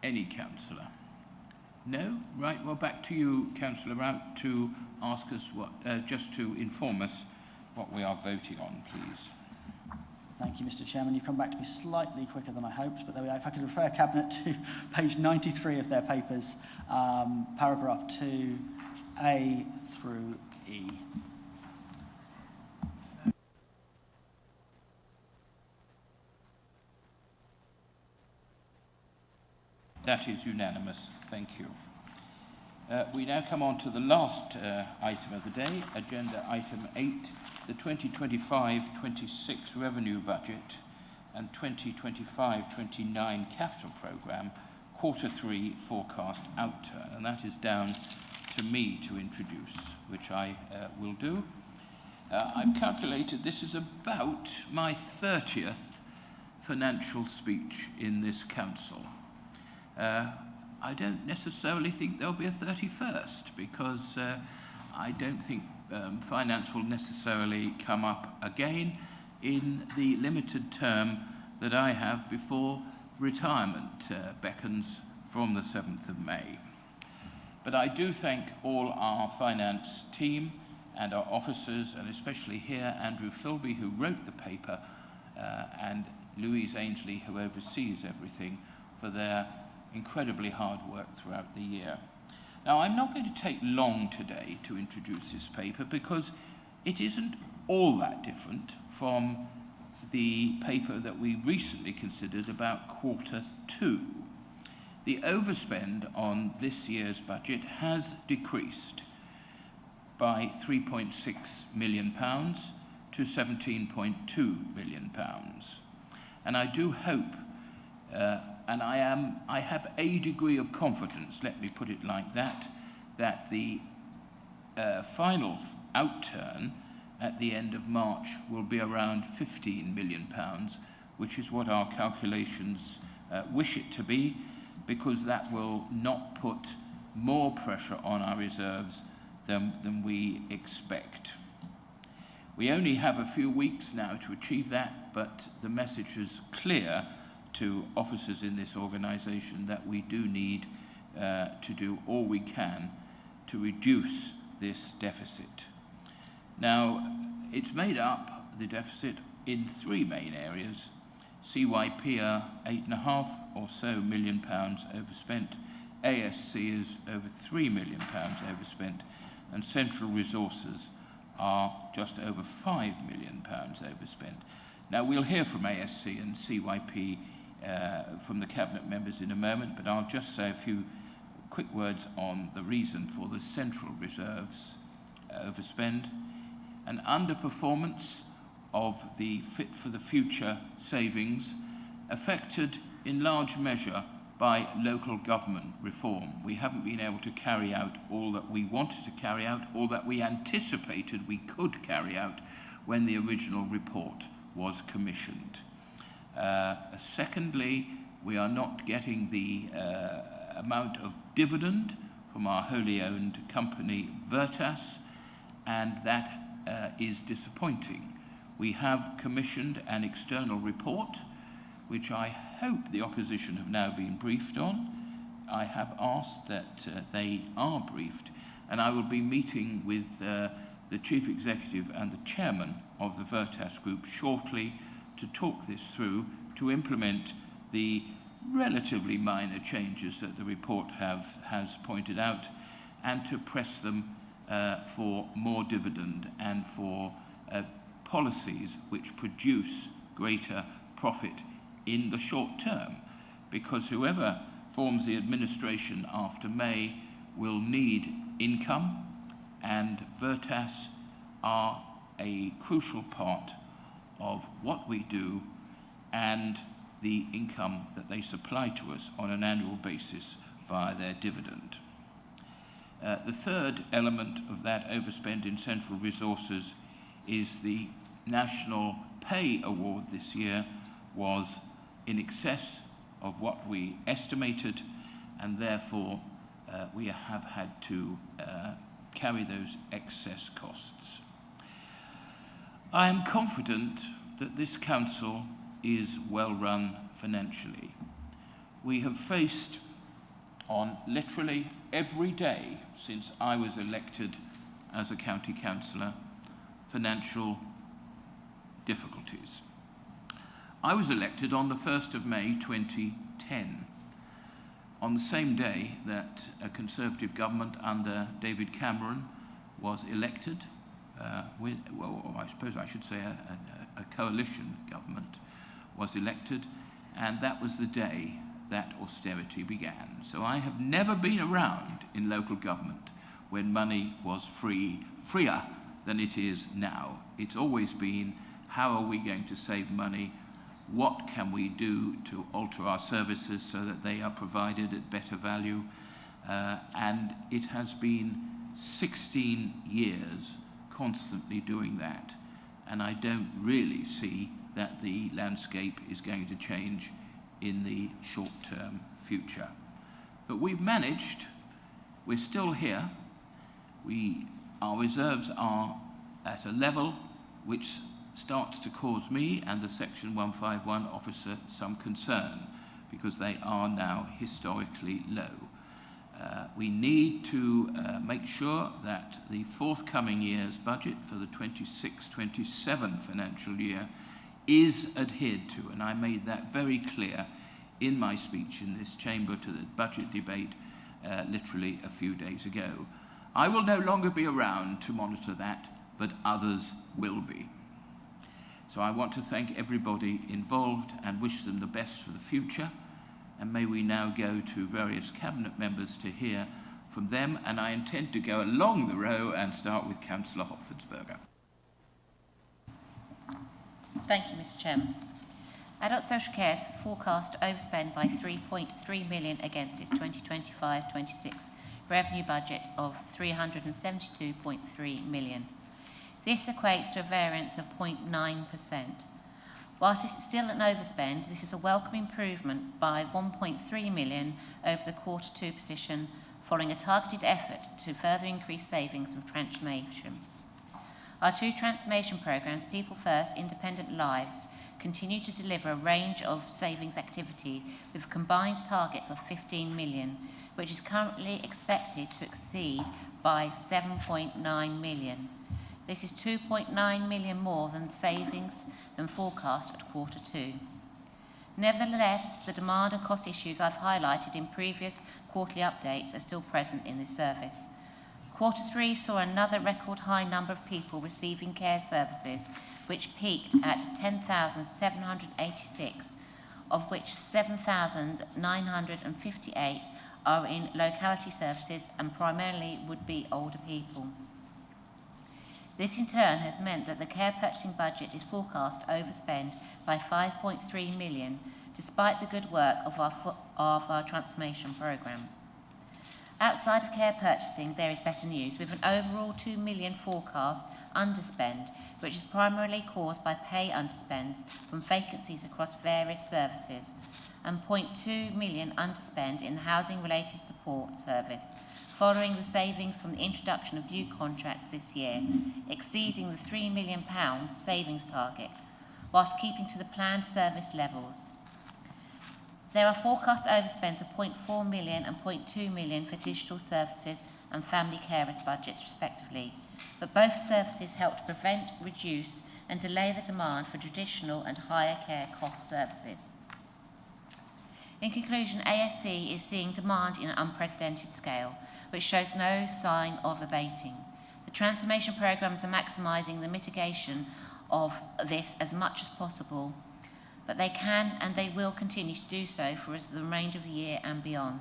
any councillor? No? Right, well, back to you, Councillor Rout, to ask us just to inform us what we are voting on, please.
Thank you, Mr. Chairman. You've come back to me slightly quicker than I hoped, but there we are. If I could refer Cabinet to page 93 of their papers, paragraph 2A through E.
That is unanimous. Thank you. We now come on to the last item of the day, agenda item 8, the 2025-26 revenue budget and 2025-29 capital programme, quarter 3 forecast outturn. And that is down to me to introduce, which I will do. I've calculated this is about my 30th financial speech in this council. I don't necessarily think there'll be a 31st, because I don't think finance will necessarily come up again in the limited term that I have before retirement beckons from the 7th of May. But I do thank all our finance team and our officers, and especially here Andrew Philby, who wrote the paper, and Louise Ainsley, who oversees everything, for their incredibly hard work throughout the year. Now, I'm not going to take long today to introduce this paper, because it isn't all that different from the paper that we recently considered about quarter 2. The overspend on this year's budget has decreased by £3.6 million to £17.2 million. And I do hope, and I have a degree of confidence, let me put it like that, that the final outturn at the end of March will be around £15 million, which is what our calculations wish it to be, because that will not put more pressure on our reserves than we expect. We only have a few weeks now to achieve that, but the message is clear to officers in this organisation that we do need to do all we can to reduce this deficit. Now, it's made up, the deficit, in 3 main areas. CYP are £8.5 or so million overspent. ASC is over £3 million overspent, and central resources are just over £5 million overspent. Now, we'll hear from ASC and CYP from the Cabinet members in a moment, but I'll just say a few quick words on the reason for the central reserves overspend. An underperformance of the Fit for the Future savings, affected in large measure by local government reform. We haven't been able to carry out all that we wanted to carry out, all that we anticipated we could carry out when the original report was commissioned. Secondly, we are not getting the amount of dividend from our wholly owned company Veritas, and that is disappointing. We have commissioned an external report, which I hope the opposition have now been briefed on. I have asked that they are briefed, and I will be meeting with the Chief Executive and the Chairman of the Veritas Group shortly to talk this through, to implement the relatively minor changes that the report has pointed out, and to press them for more dividend and for policies which produce greater profit in the short term, because whoever forms the administration after May will need income, and Veritas are a crucial part of what we do and the income that they supply to us on an annual basis via their dividend. The third element of that overspend in central resources is the National Pay Award this year was in excess of what we estimated, and therefore we have had to carry those excess costs. I am confident that this council is well run financially. We have faced on literally every day since I was elected as a county councillor financial difficulties. I was elected on the 1st of May 2010, on the same day that a Conservative government under David Cameron was elected, well, I suppose I should say a coalition government was elected, and that was the day that austerity began. So I have never been around in local government when money was freer than it is now. It's always been, how are we going to save money? What can we do to alter our services so that they are provided at better value? And it has been 16 years constantly doing that. And I don't really see that the landscape is going to change in the short-term future. But we've managed, we're still here. Our reserves are at a level which starts to cause me and the Section 151 officer some concern, because they are now historically low. We need to make sure that the forthcoming year's budget for the 26-27 financial year is adhered to, and I made that very clear in my speech in this chamber to the budget debate literally a few days ago. I will no longer be around to monitor that, but others will be. So I want to thank everybody involved and wish them the best for the future. And may we now go to various cabinet members to hear from them. And I intend to go along the row and start with Councillor Hopfensperger.
Thank you, Mr. Chairman. Adult social care is forecast to overspend by 3.3 million against its 2025-26 revenue budget of 372.3 million. This equates to a variance of 0.9%. Whilst it is still an overspend, this is a welcome improvement by 1.3 million over the Q2 position, following a targeted effort to further increase savings from transformation. Our two transformation programmes, People First, Independent Lives, continue to deliver a range of savings activity with combined targets of 15 million, which is currently expected to exceed by 7.9 million. This is 2.9 million more than savings than forecast at Q2. Nevertheless, the demand and cost issues I've highlighted in previous quarterly updates are still present in this service. Q3 saw another record high number of people receiving care services, which peaked at 10,786, of which 7,958 are in locality services and primarily would be older people. This in turn has meant that the care purchasing budget is forecast to overspend by 5.3 million, despite the good work of our transformation programmes. Outside of care purchasing, there is better news, with an overall 2 million forecast underspend, which is primarily caused by pay underspends from vacancies across various services, and 0.2 million underspend in the housing-related support service, following the savings from the introduction of new contracts this year, exceeding the £3 million savings target, whilst keeping to the planned service levels. There are forecast overspends of 0.4 million and 0.2 million for digital services and family carers budgets, respectively, but both services help to prevent, reduce and delay the demand for traditional and higher care cost services. In conclusion, ASC is seeing demand in an unprecedented scale, which shows no sign of abating. The transformation programmes are maximising the mitigation of this as much as possible, but they can and they will continue to do so for us the remainder of the year and beyond.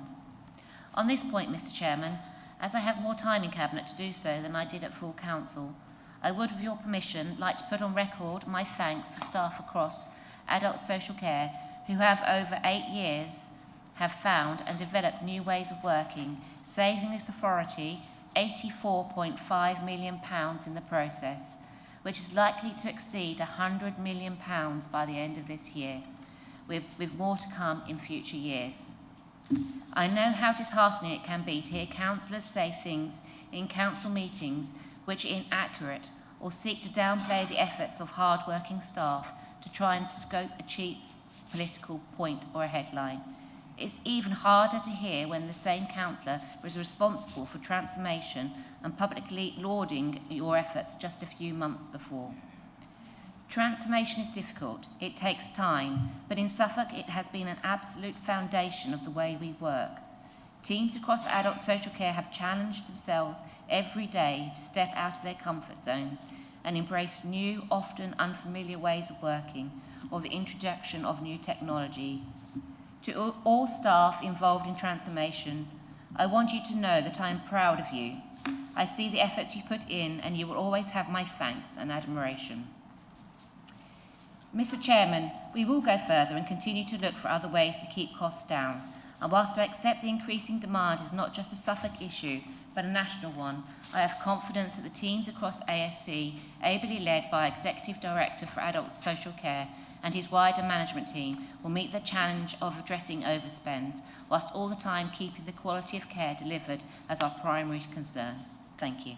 On this point, Mr. Chairman, as I have more time in Cabinet to do so than I did at full council, I would, with your permission, like to put on record my thanks to staff across adult social care who have over 8 years have found and developed new ways of working, saving this authority £84.5 million in the process, which is likely to exceed £100 million by the end of this year, with more to come in future years. I know how disheartening it can be to hear councillors say things in council meetings which are inaccurate or seek to downplay the efforts of hard-working staff to try and scope a cheap political point or a headline. It's even harder to hear when the same councillor was responsible for transformation and publicly lauding your efforts just a few months before. Transformation is difficult, it takes time, but in Suffolk it has been an absolute foundation of the way we work. Teams across adult social care have challenged themselves every day to step out of their comfort zones and embrace new, often unfamiliar ways of working or the introduction of new technology. To all staff involved in transformation, I want you to know that I am proud of you. I see the efforts you put in, and you will always have my thanks and admiration. Mr. Chairman, we will go further and continue to look for other ways to keep costs down. And whilst I accept the increasing demand is not just a Suffolk issue, but a national one, I have confidence that the teams across ASC, ably led by Executive Director for Adult Social Care and his wider management team, will meet the challenge of addressing overspends, whilst all the time keeping the quality of care delivered as our primary concern. Thank you.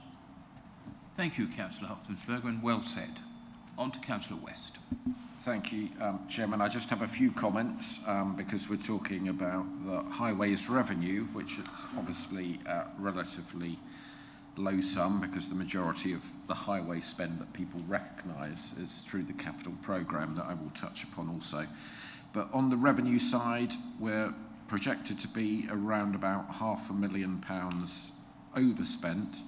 Thank you, Councillor Hopfensperger, and well said. On to Councillor West.
Thank you, Chairman. I just have a few comments because we're talking about the highways revenue, which is obviously relatively low sum because the majority of the highway spend that people recognise is through the capital programme that I will touch upon also. But on the revenue side, we're projected to be around about £500,000 overspent,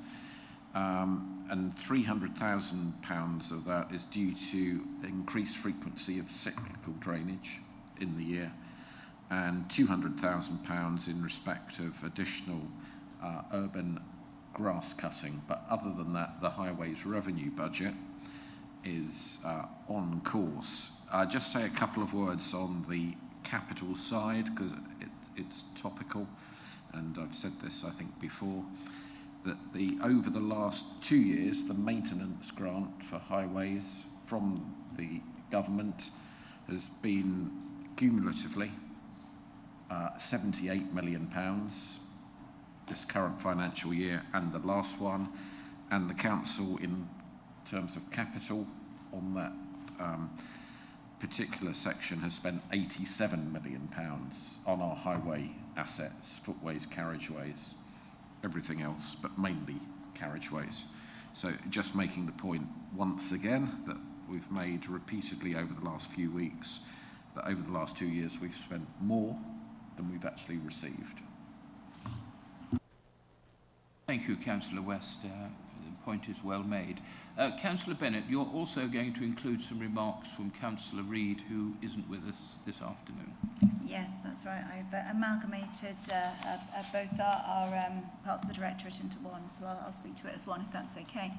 and £300,000 of that is due to increased frequency of cyclical drainage in the year, and £200,000 in respect of additional urban grass cutting. But other than that, the highways revenue budget is on course. I'll just say a couple of words on the capital side because it's topical, and I've said this I think before, that over the last 2 years, the maintenance grant for highways from the government has been cumulatively £78 million this current financial year and the last one, and the council in terms of capital on that particular section has spent £87 million on our highway assets, footways, carriageways, everything else, but mainly carriageways. So just making the point once again that we've made repeatedly over the last few weeks, that over the last 2 years we've spent more than we've actually received.
Thank you, Councillor West. The point is well made. Councillor Bennett, you're also going to include some remarks from Councillor Reid, who isn't with us this afternoon.
Yes, that's right. I've amalgamated both our parts of the Directorate into one, so I'll speak to it as one if that's okay.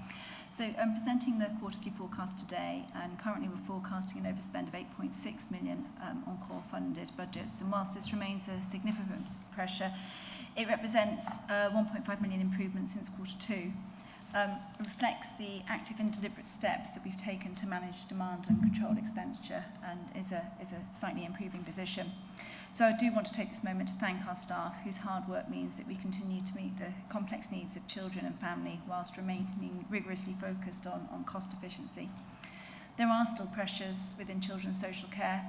So I'm presenting the quarterly forecast today, and currently we're forecasting an overspend of 8.6 million on core funded budgets. And whilst this remains a significant pressure, it represents 1.5 million improvement since Q2. Reflects the active and deliberate steps that we've taken to manage demand and control expenditure, and is a slightly improving position. So I do want to take this moment to thank our staff, whose hard work means that we continue to meet the complex needs of children and family whilst remaining rigorously focused on cost efficiency. There are still pressures within children's social care,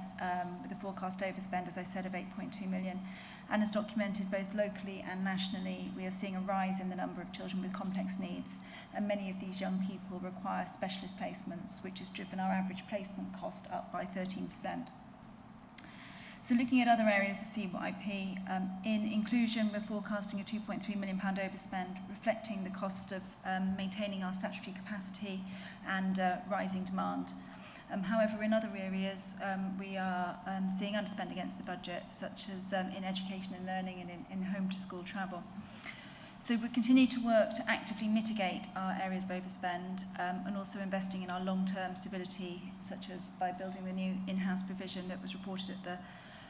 with a forecast overspend, as I said, of 8.2 million. And as documented both locally and nationally, we are seeing a rise in the number of children with complex needs, and many of these young people require specialist placements, which has driven our average placement cost up by 13%. So looking at other areas of CYP, in inclusion, we're forecasting a £2.3 million overspend, reflecting the cost of maintaining our statutory capacity and rising demand. However, in other areas, we are seeing underspend against the budget, such as in education and learning and in home-to-school travel. So we continue to work to actively mitigate our areas of overspend and also investing in our long-term stability, such as by building the new in-house provision that was reported at the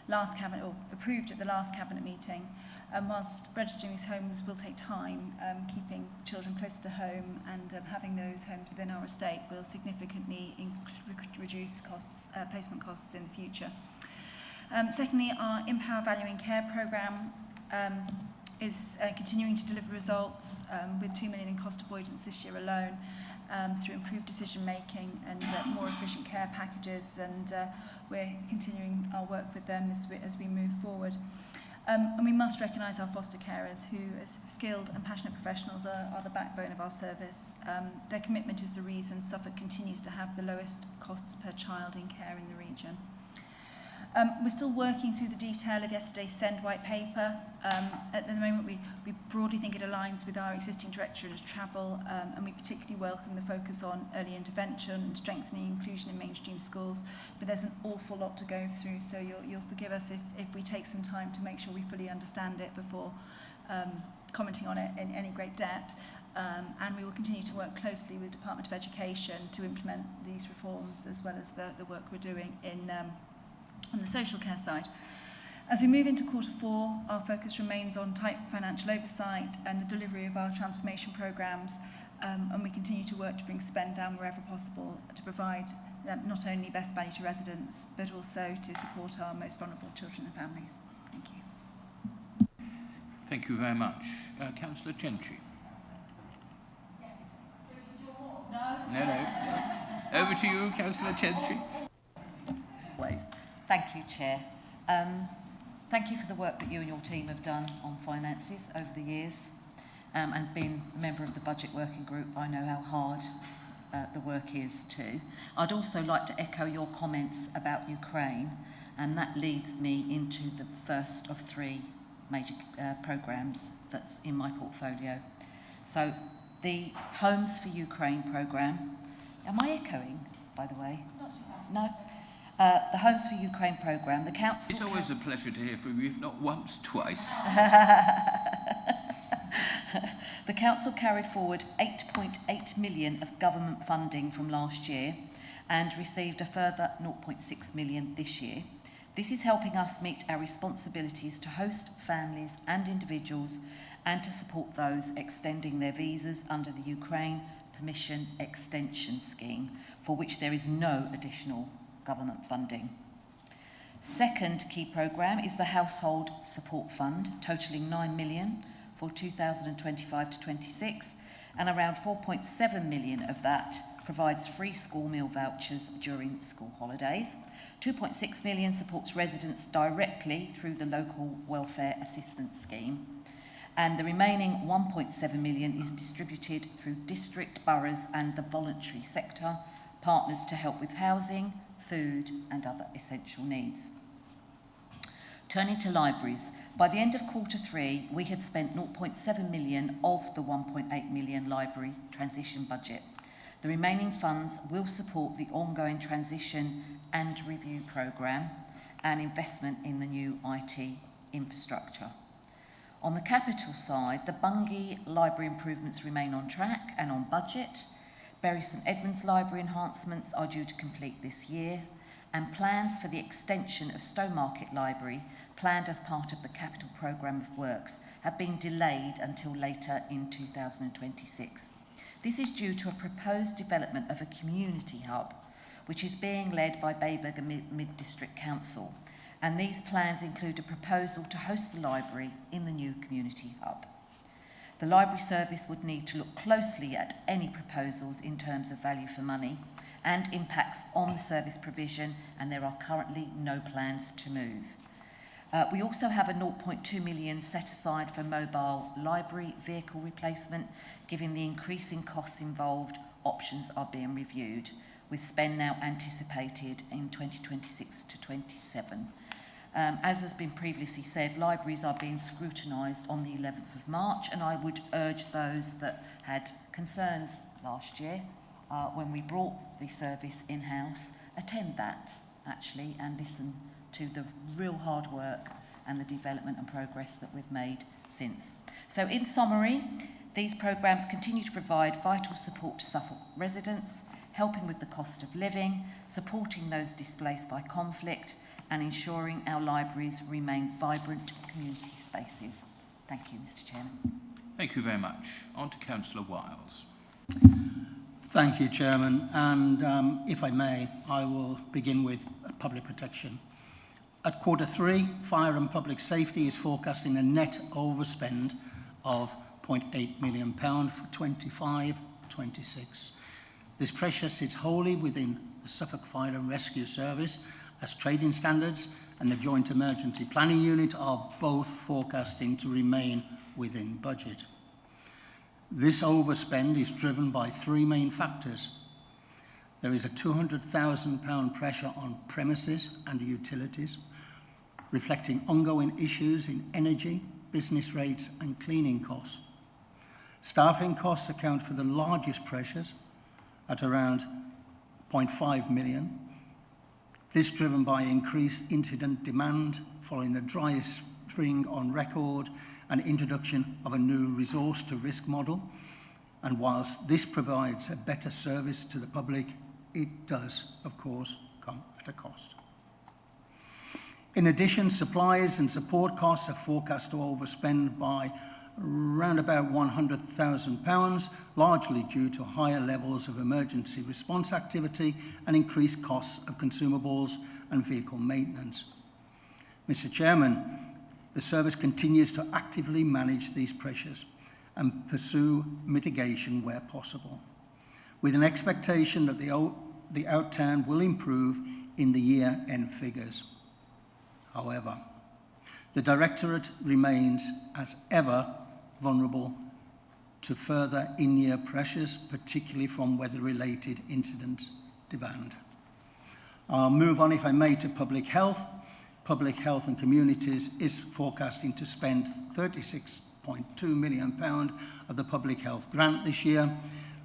last cabinet, or approved at the last cabinet meeting. And whilst registering these homes will take time, keeping children close to home and having those homes within our estate will significantly reduce costs, placement costs in the future. Secondly, our Empower Valuing Care programme is continuing to deliver results with 2 million in cost avoidance this year alone, through improved decision making and more efficient care packages, and we're continuing our work with them as we move forward. And we must recognise our foster carers, who, as skilled and passionate professionals, are the backbone of our service. Their commitment is the reason Suffolk continues to have the lowest costs per child in care in the region. We're still working through the detail of yesterday's SEND white paper. At the moment, we broadly think it aligns with our existing directorate of travel, and we particularly welcome the focus on early intervention and strengthening inclusion in mainstream schools. But there's an awful lot to go through, so you'll forgive us if we take some time to make sure we fully understand it before commenting on it in any great depth. And we will continue to work closely with the Department of Education to implement these reforms, as well as the work we're doing on the social care side. As we move into Q4, our focus remains on tight financial oversight and the delivery of our transformation programmes, and we continue to work to bring spend down wherever possible to provide not only best value to residents, but also to support our most vulnerable children and families. Thank you.
Thank you very much. Councillor Cenci. No. Over to you, Councillor Cenci.
Thank you, Chair. Thank you for the work that you and your team have done on finances over the years. And being a member of the Budget Working Group, I know how hard the work is too. I'd also like to echo your comments about Ukraine, and that leads me into the first of three major programmes that's in my portfolio. So the Homes for Ukraine programme. Am I echoing, by the way?
Not too bad.
No? The Homes for Ukraine programme, the council...
It's always a pleasure to hear from you, if not once, twice.
The council carried forward 8.8 million of government funding from last year and received a further 0.6 million this year. This is helping us meet our responsibilities to host families and individuals and to support those extending their visas under the Ukraine Permission Extension Scheme, for which there is no additional government funding. Second key programme is the Household Support Fund, totalling 9 million for 2025 to 26, and around 4.7 million of that provides free school meal vouchers during school holidays. 2.6 million supports residents directly through the local welfare assistance scheme, and the remaining 1.7 million is distributed through district, boroughs and the voluntary sector partners to help with housing, food and other essential needs. Turning to libraries, by the end of Q3, we had spent 0.7 million of the 1.8 million library transition budget. The remaining funds will support the ongoing transition and review programme and investment in the new IT infrastructure. On the capital side, the Bungay library improvements remain on track and on budget. Bury St Edmunds library enhancements are due to complete this year, and plans for the extension of Stowmarket Library, planned as part of the capital programme of works, have been delayed until later in 2026. This is due to a proposed development of a community hub, which is being led by Bayberg Mid-District Council, and these plans include a proposal to host the library in the new community hub. The library service would need to look closely at any proposals in terms of value for money and impacts on the service provision, and there are currently no plans to move. We also have a 0.2 million set aside for mobile library vehicle replacement. Given the increasing costs involved, options are being reviewed, with spend now anticipated in 2026 to 27. As has been previously said, libraries are being scrutinised on the 11th of March, and I would urge those that had concerns last year when we brought the service in-house, attend that actually and listen to the real hard work and the development and progress that we've made since. So in summary, these programmes continue to provide vital support to Suffolk residents, helping with the cost of living, supporting those displaced by conflict, and ensuring our libraries remain vibrant community spaces. Thank you, Mr Chairman.
Thank you very much. On to Councillor Wiles.
Thank you, Chairman. And if I may, I will begin with public protection. At Q3, fire and public safety is forecasting a net overspend of £0.8 million for 25-26. This pressure sits wholly within the Suffolk Fire and Rescue Service, as trading standards and the Joint Emergency Planning Unit are both forecasting to remain within budget. This overspend is driven by three main factors. There is a £200,000 pressure on premises and utilities, reflecting ongoing issues in energy, business rates and cleaning costs. Staffing costs account for the largest pressures at around 0.5 million. This driven by increased incident demand following the driest spring on record and introduction of a new resource to risk model. And whilst this provides a better service to the public, it does, of course, come at a cost. In addition, supplies and support costs are forecast to overspend by around about £100,000, largely due to higher levels of emergency response activity and increased costs of consumables and vehicle maintenance. Mr. Chairman, the service continues to actively manage these pressures and pursue mitigation where possible, with an expectation that the outturn will improve in the year-end figures. However, the Directorate remains, as ever, vulnerable to further in-year pressures, particularly from weather-related incidents demand. I'll move on, if I may, to public health. Public health and communities is forecasting to spend £36.2 million of the public health grant this year.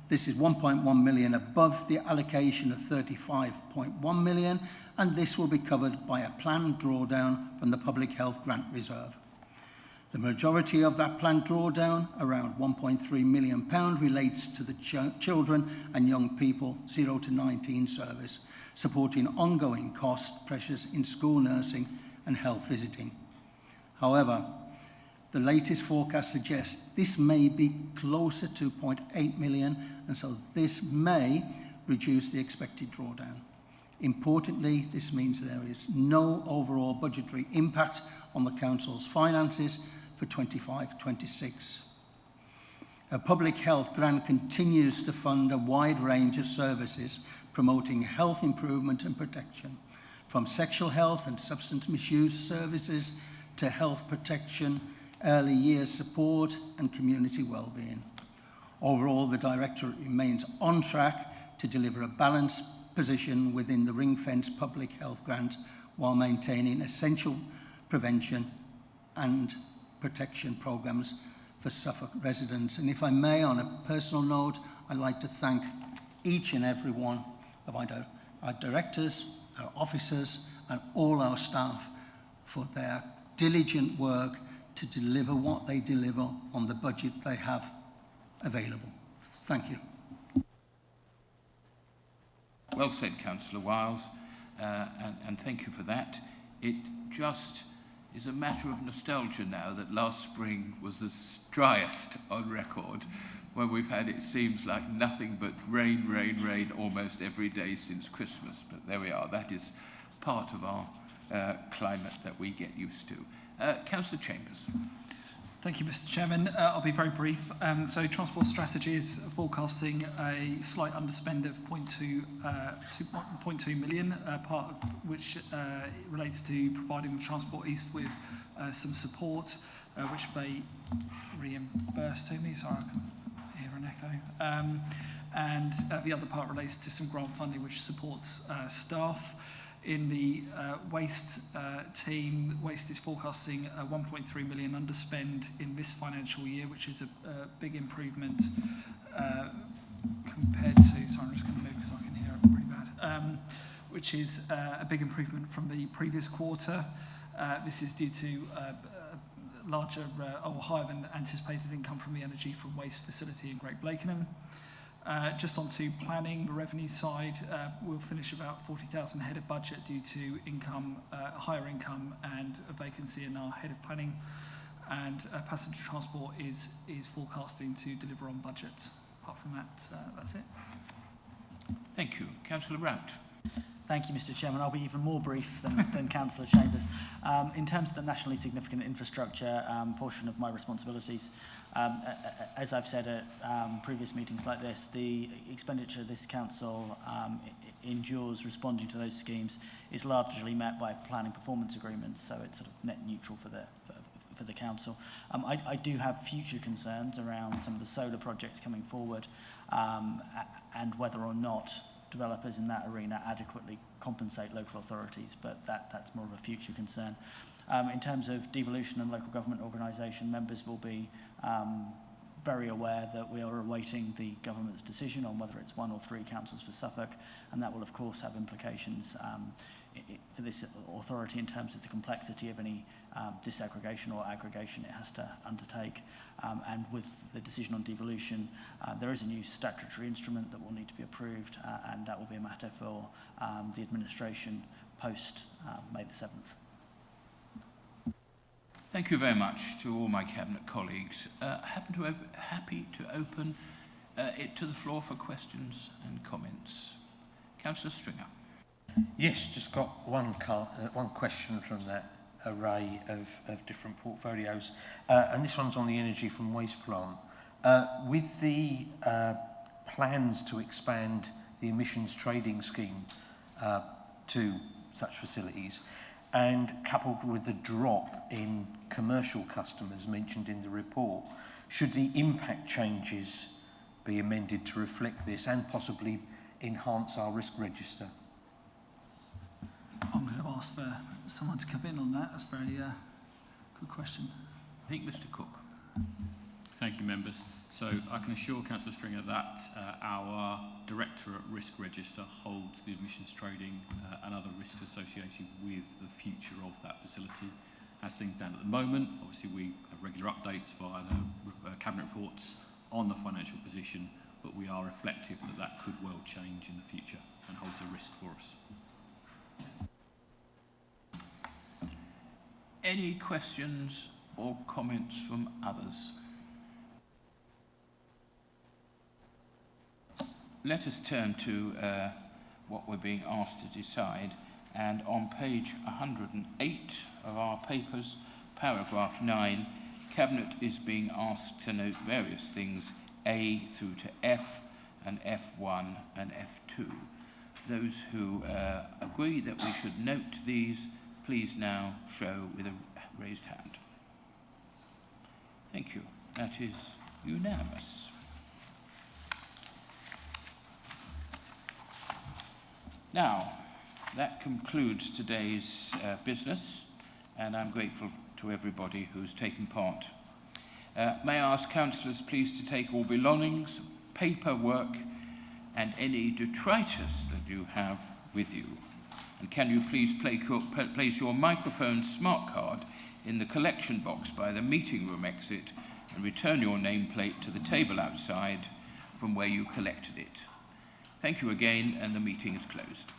This is 1.1 million above the allocation of 35.1 million, and this will be covered by a planned drawdown from the Public Health Grant Reserve. The majority of that planned drawdown, around £1.3 million, relates to the children and young people 0 to 19 service, supporting ongoing cost pressures in school nursing and health visiting. However, the latest forecast suggests this may be closer to 0.8 million, and so this may reduce the expected drawdown. Importantly, this means there is no overall budgetary impact on the Council's finances for 25-26. A public health grant continues to fund a wide range of services promoting health improvement and protection, from sexual health and substance misuse services to health protection, early years support and community well-being. Overall, the Directorate remains on track to deliver a balanced position within the ring-fenced public health grant while maintaining essential prevention and protection programmes for Suffolk residents. And if I may, on a personal note, I'd like to thank each and every one of our directors, our officers and all our staff for their diligent work to deliver what they deliver on the budget they have available. Thank you.
Well said, Councillor Wiles, and thank you for that. It just is a matter of nostalgia now that last spring was the driest on record, where we've had, it seems like, nothing but rain, rain, rain almost every day since Christmas. But there we are. That is part of our climate that we get used to. Councillor Chambers.
Thank you, Mr. Chairman. I'll be very brief. So Transport Strategy is forecasting a slight underspend of 0.2 million, part of which relates to providing the Transport East with some support, which they reimburse to me. Sorry, I can hear an echo. And the other part relates to some grant funding which supports staff. In the waste team, waste is forecasting a 1.3 million underspend in this financial year, which is a big improvement compared to, sorry, I'm just going to move because I can hear it really bad, which is a big improvement from the previous quarter. This is due to larger or higher than anticipated income from the energy from waste facility in Great Blakenham. Just on to planning, the revenue side, we'll finish about 40,000 ahead of budget due to income, higher income and a vacancy in our head of planning. And passenger transport is forecasting to deliver on budget. Apart from that, that's it.
Thank you. Councillor Rout.
Thank you, Mr. Chairman. I'll be even more brief than Councillor Chambers. In terms of the nationally significant infrastructure portion of my responsibilities, as I've said at previous meetings like this, the expenditure this council endures responding to those schemes is largely met by planning performance agreements, so it's sort of net neutral for the council. I do have future concerns around some of the solar projects coming forward and whether or not developers in that arena adequately compensate local authorities, but that's more of a future concern. In terms of devolution and local government organisation, members will be very aware that we are awaiting the government's decision on whether it's 1 or 3 councils for Suffolk, and that will of course have implications for this authority in terms of the complexity of any disaggregation or aggregation it has to undertake. And with the decision on devolution, there is a new statutory instrument that will need to be approved, and that will be a matter for the administration post May the 7th.
Thank you very much to all my Cabinet colleagues. Happy to open it to the floor for questions and comments. Councillor Stringer.
Yes, just got one question from that array of different portfolios, and this one's on the energy from waste plant. With the plans to expand the emissions trading scheme to such facilities, and coupled with the drop in commercial customers mentioned in the report, should the impact changes be amended to reflect this and possibly enhance our risk register?
I'm going to ask for someone to come in on that. That's a very good question.
I think Mr. Cook.
Thank you, members. So I can assure Councillor Stringer that our Directorate Risk Register holds the emissions trading and other risks associated with the future of that facility. As things stand at the moment, obviously we have regular updates via the Cabinet reports on the financial position, but we are reflective that that could well change in the future and holds a risk for us.
Any questions or comments from others? Let us turn to what we're being asked to decide, and on page 108 of our papers, paragraph 9, Cabinet is being asked to note various things, A through to F, and F1 and F2. Those who agree that we should note these, please now show with a raised hand. Thank you. That is unanimous. Now, that concludes today's business, and I'm grateful to everybody who's taken part. May I ask councillors please to take all belongings, paperwork, and any detritus that you have with you. And can you please place your microphone smart card in the collection box by the meeting room exit and return your nameplate to the table outside from where you collected it. Thank you again, and the meeting is closed.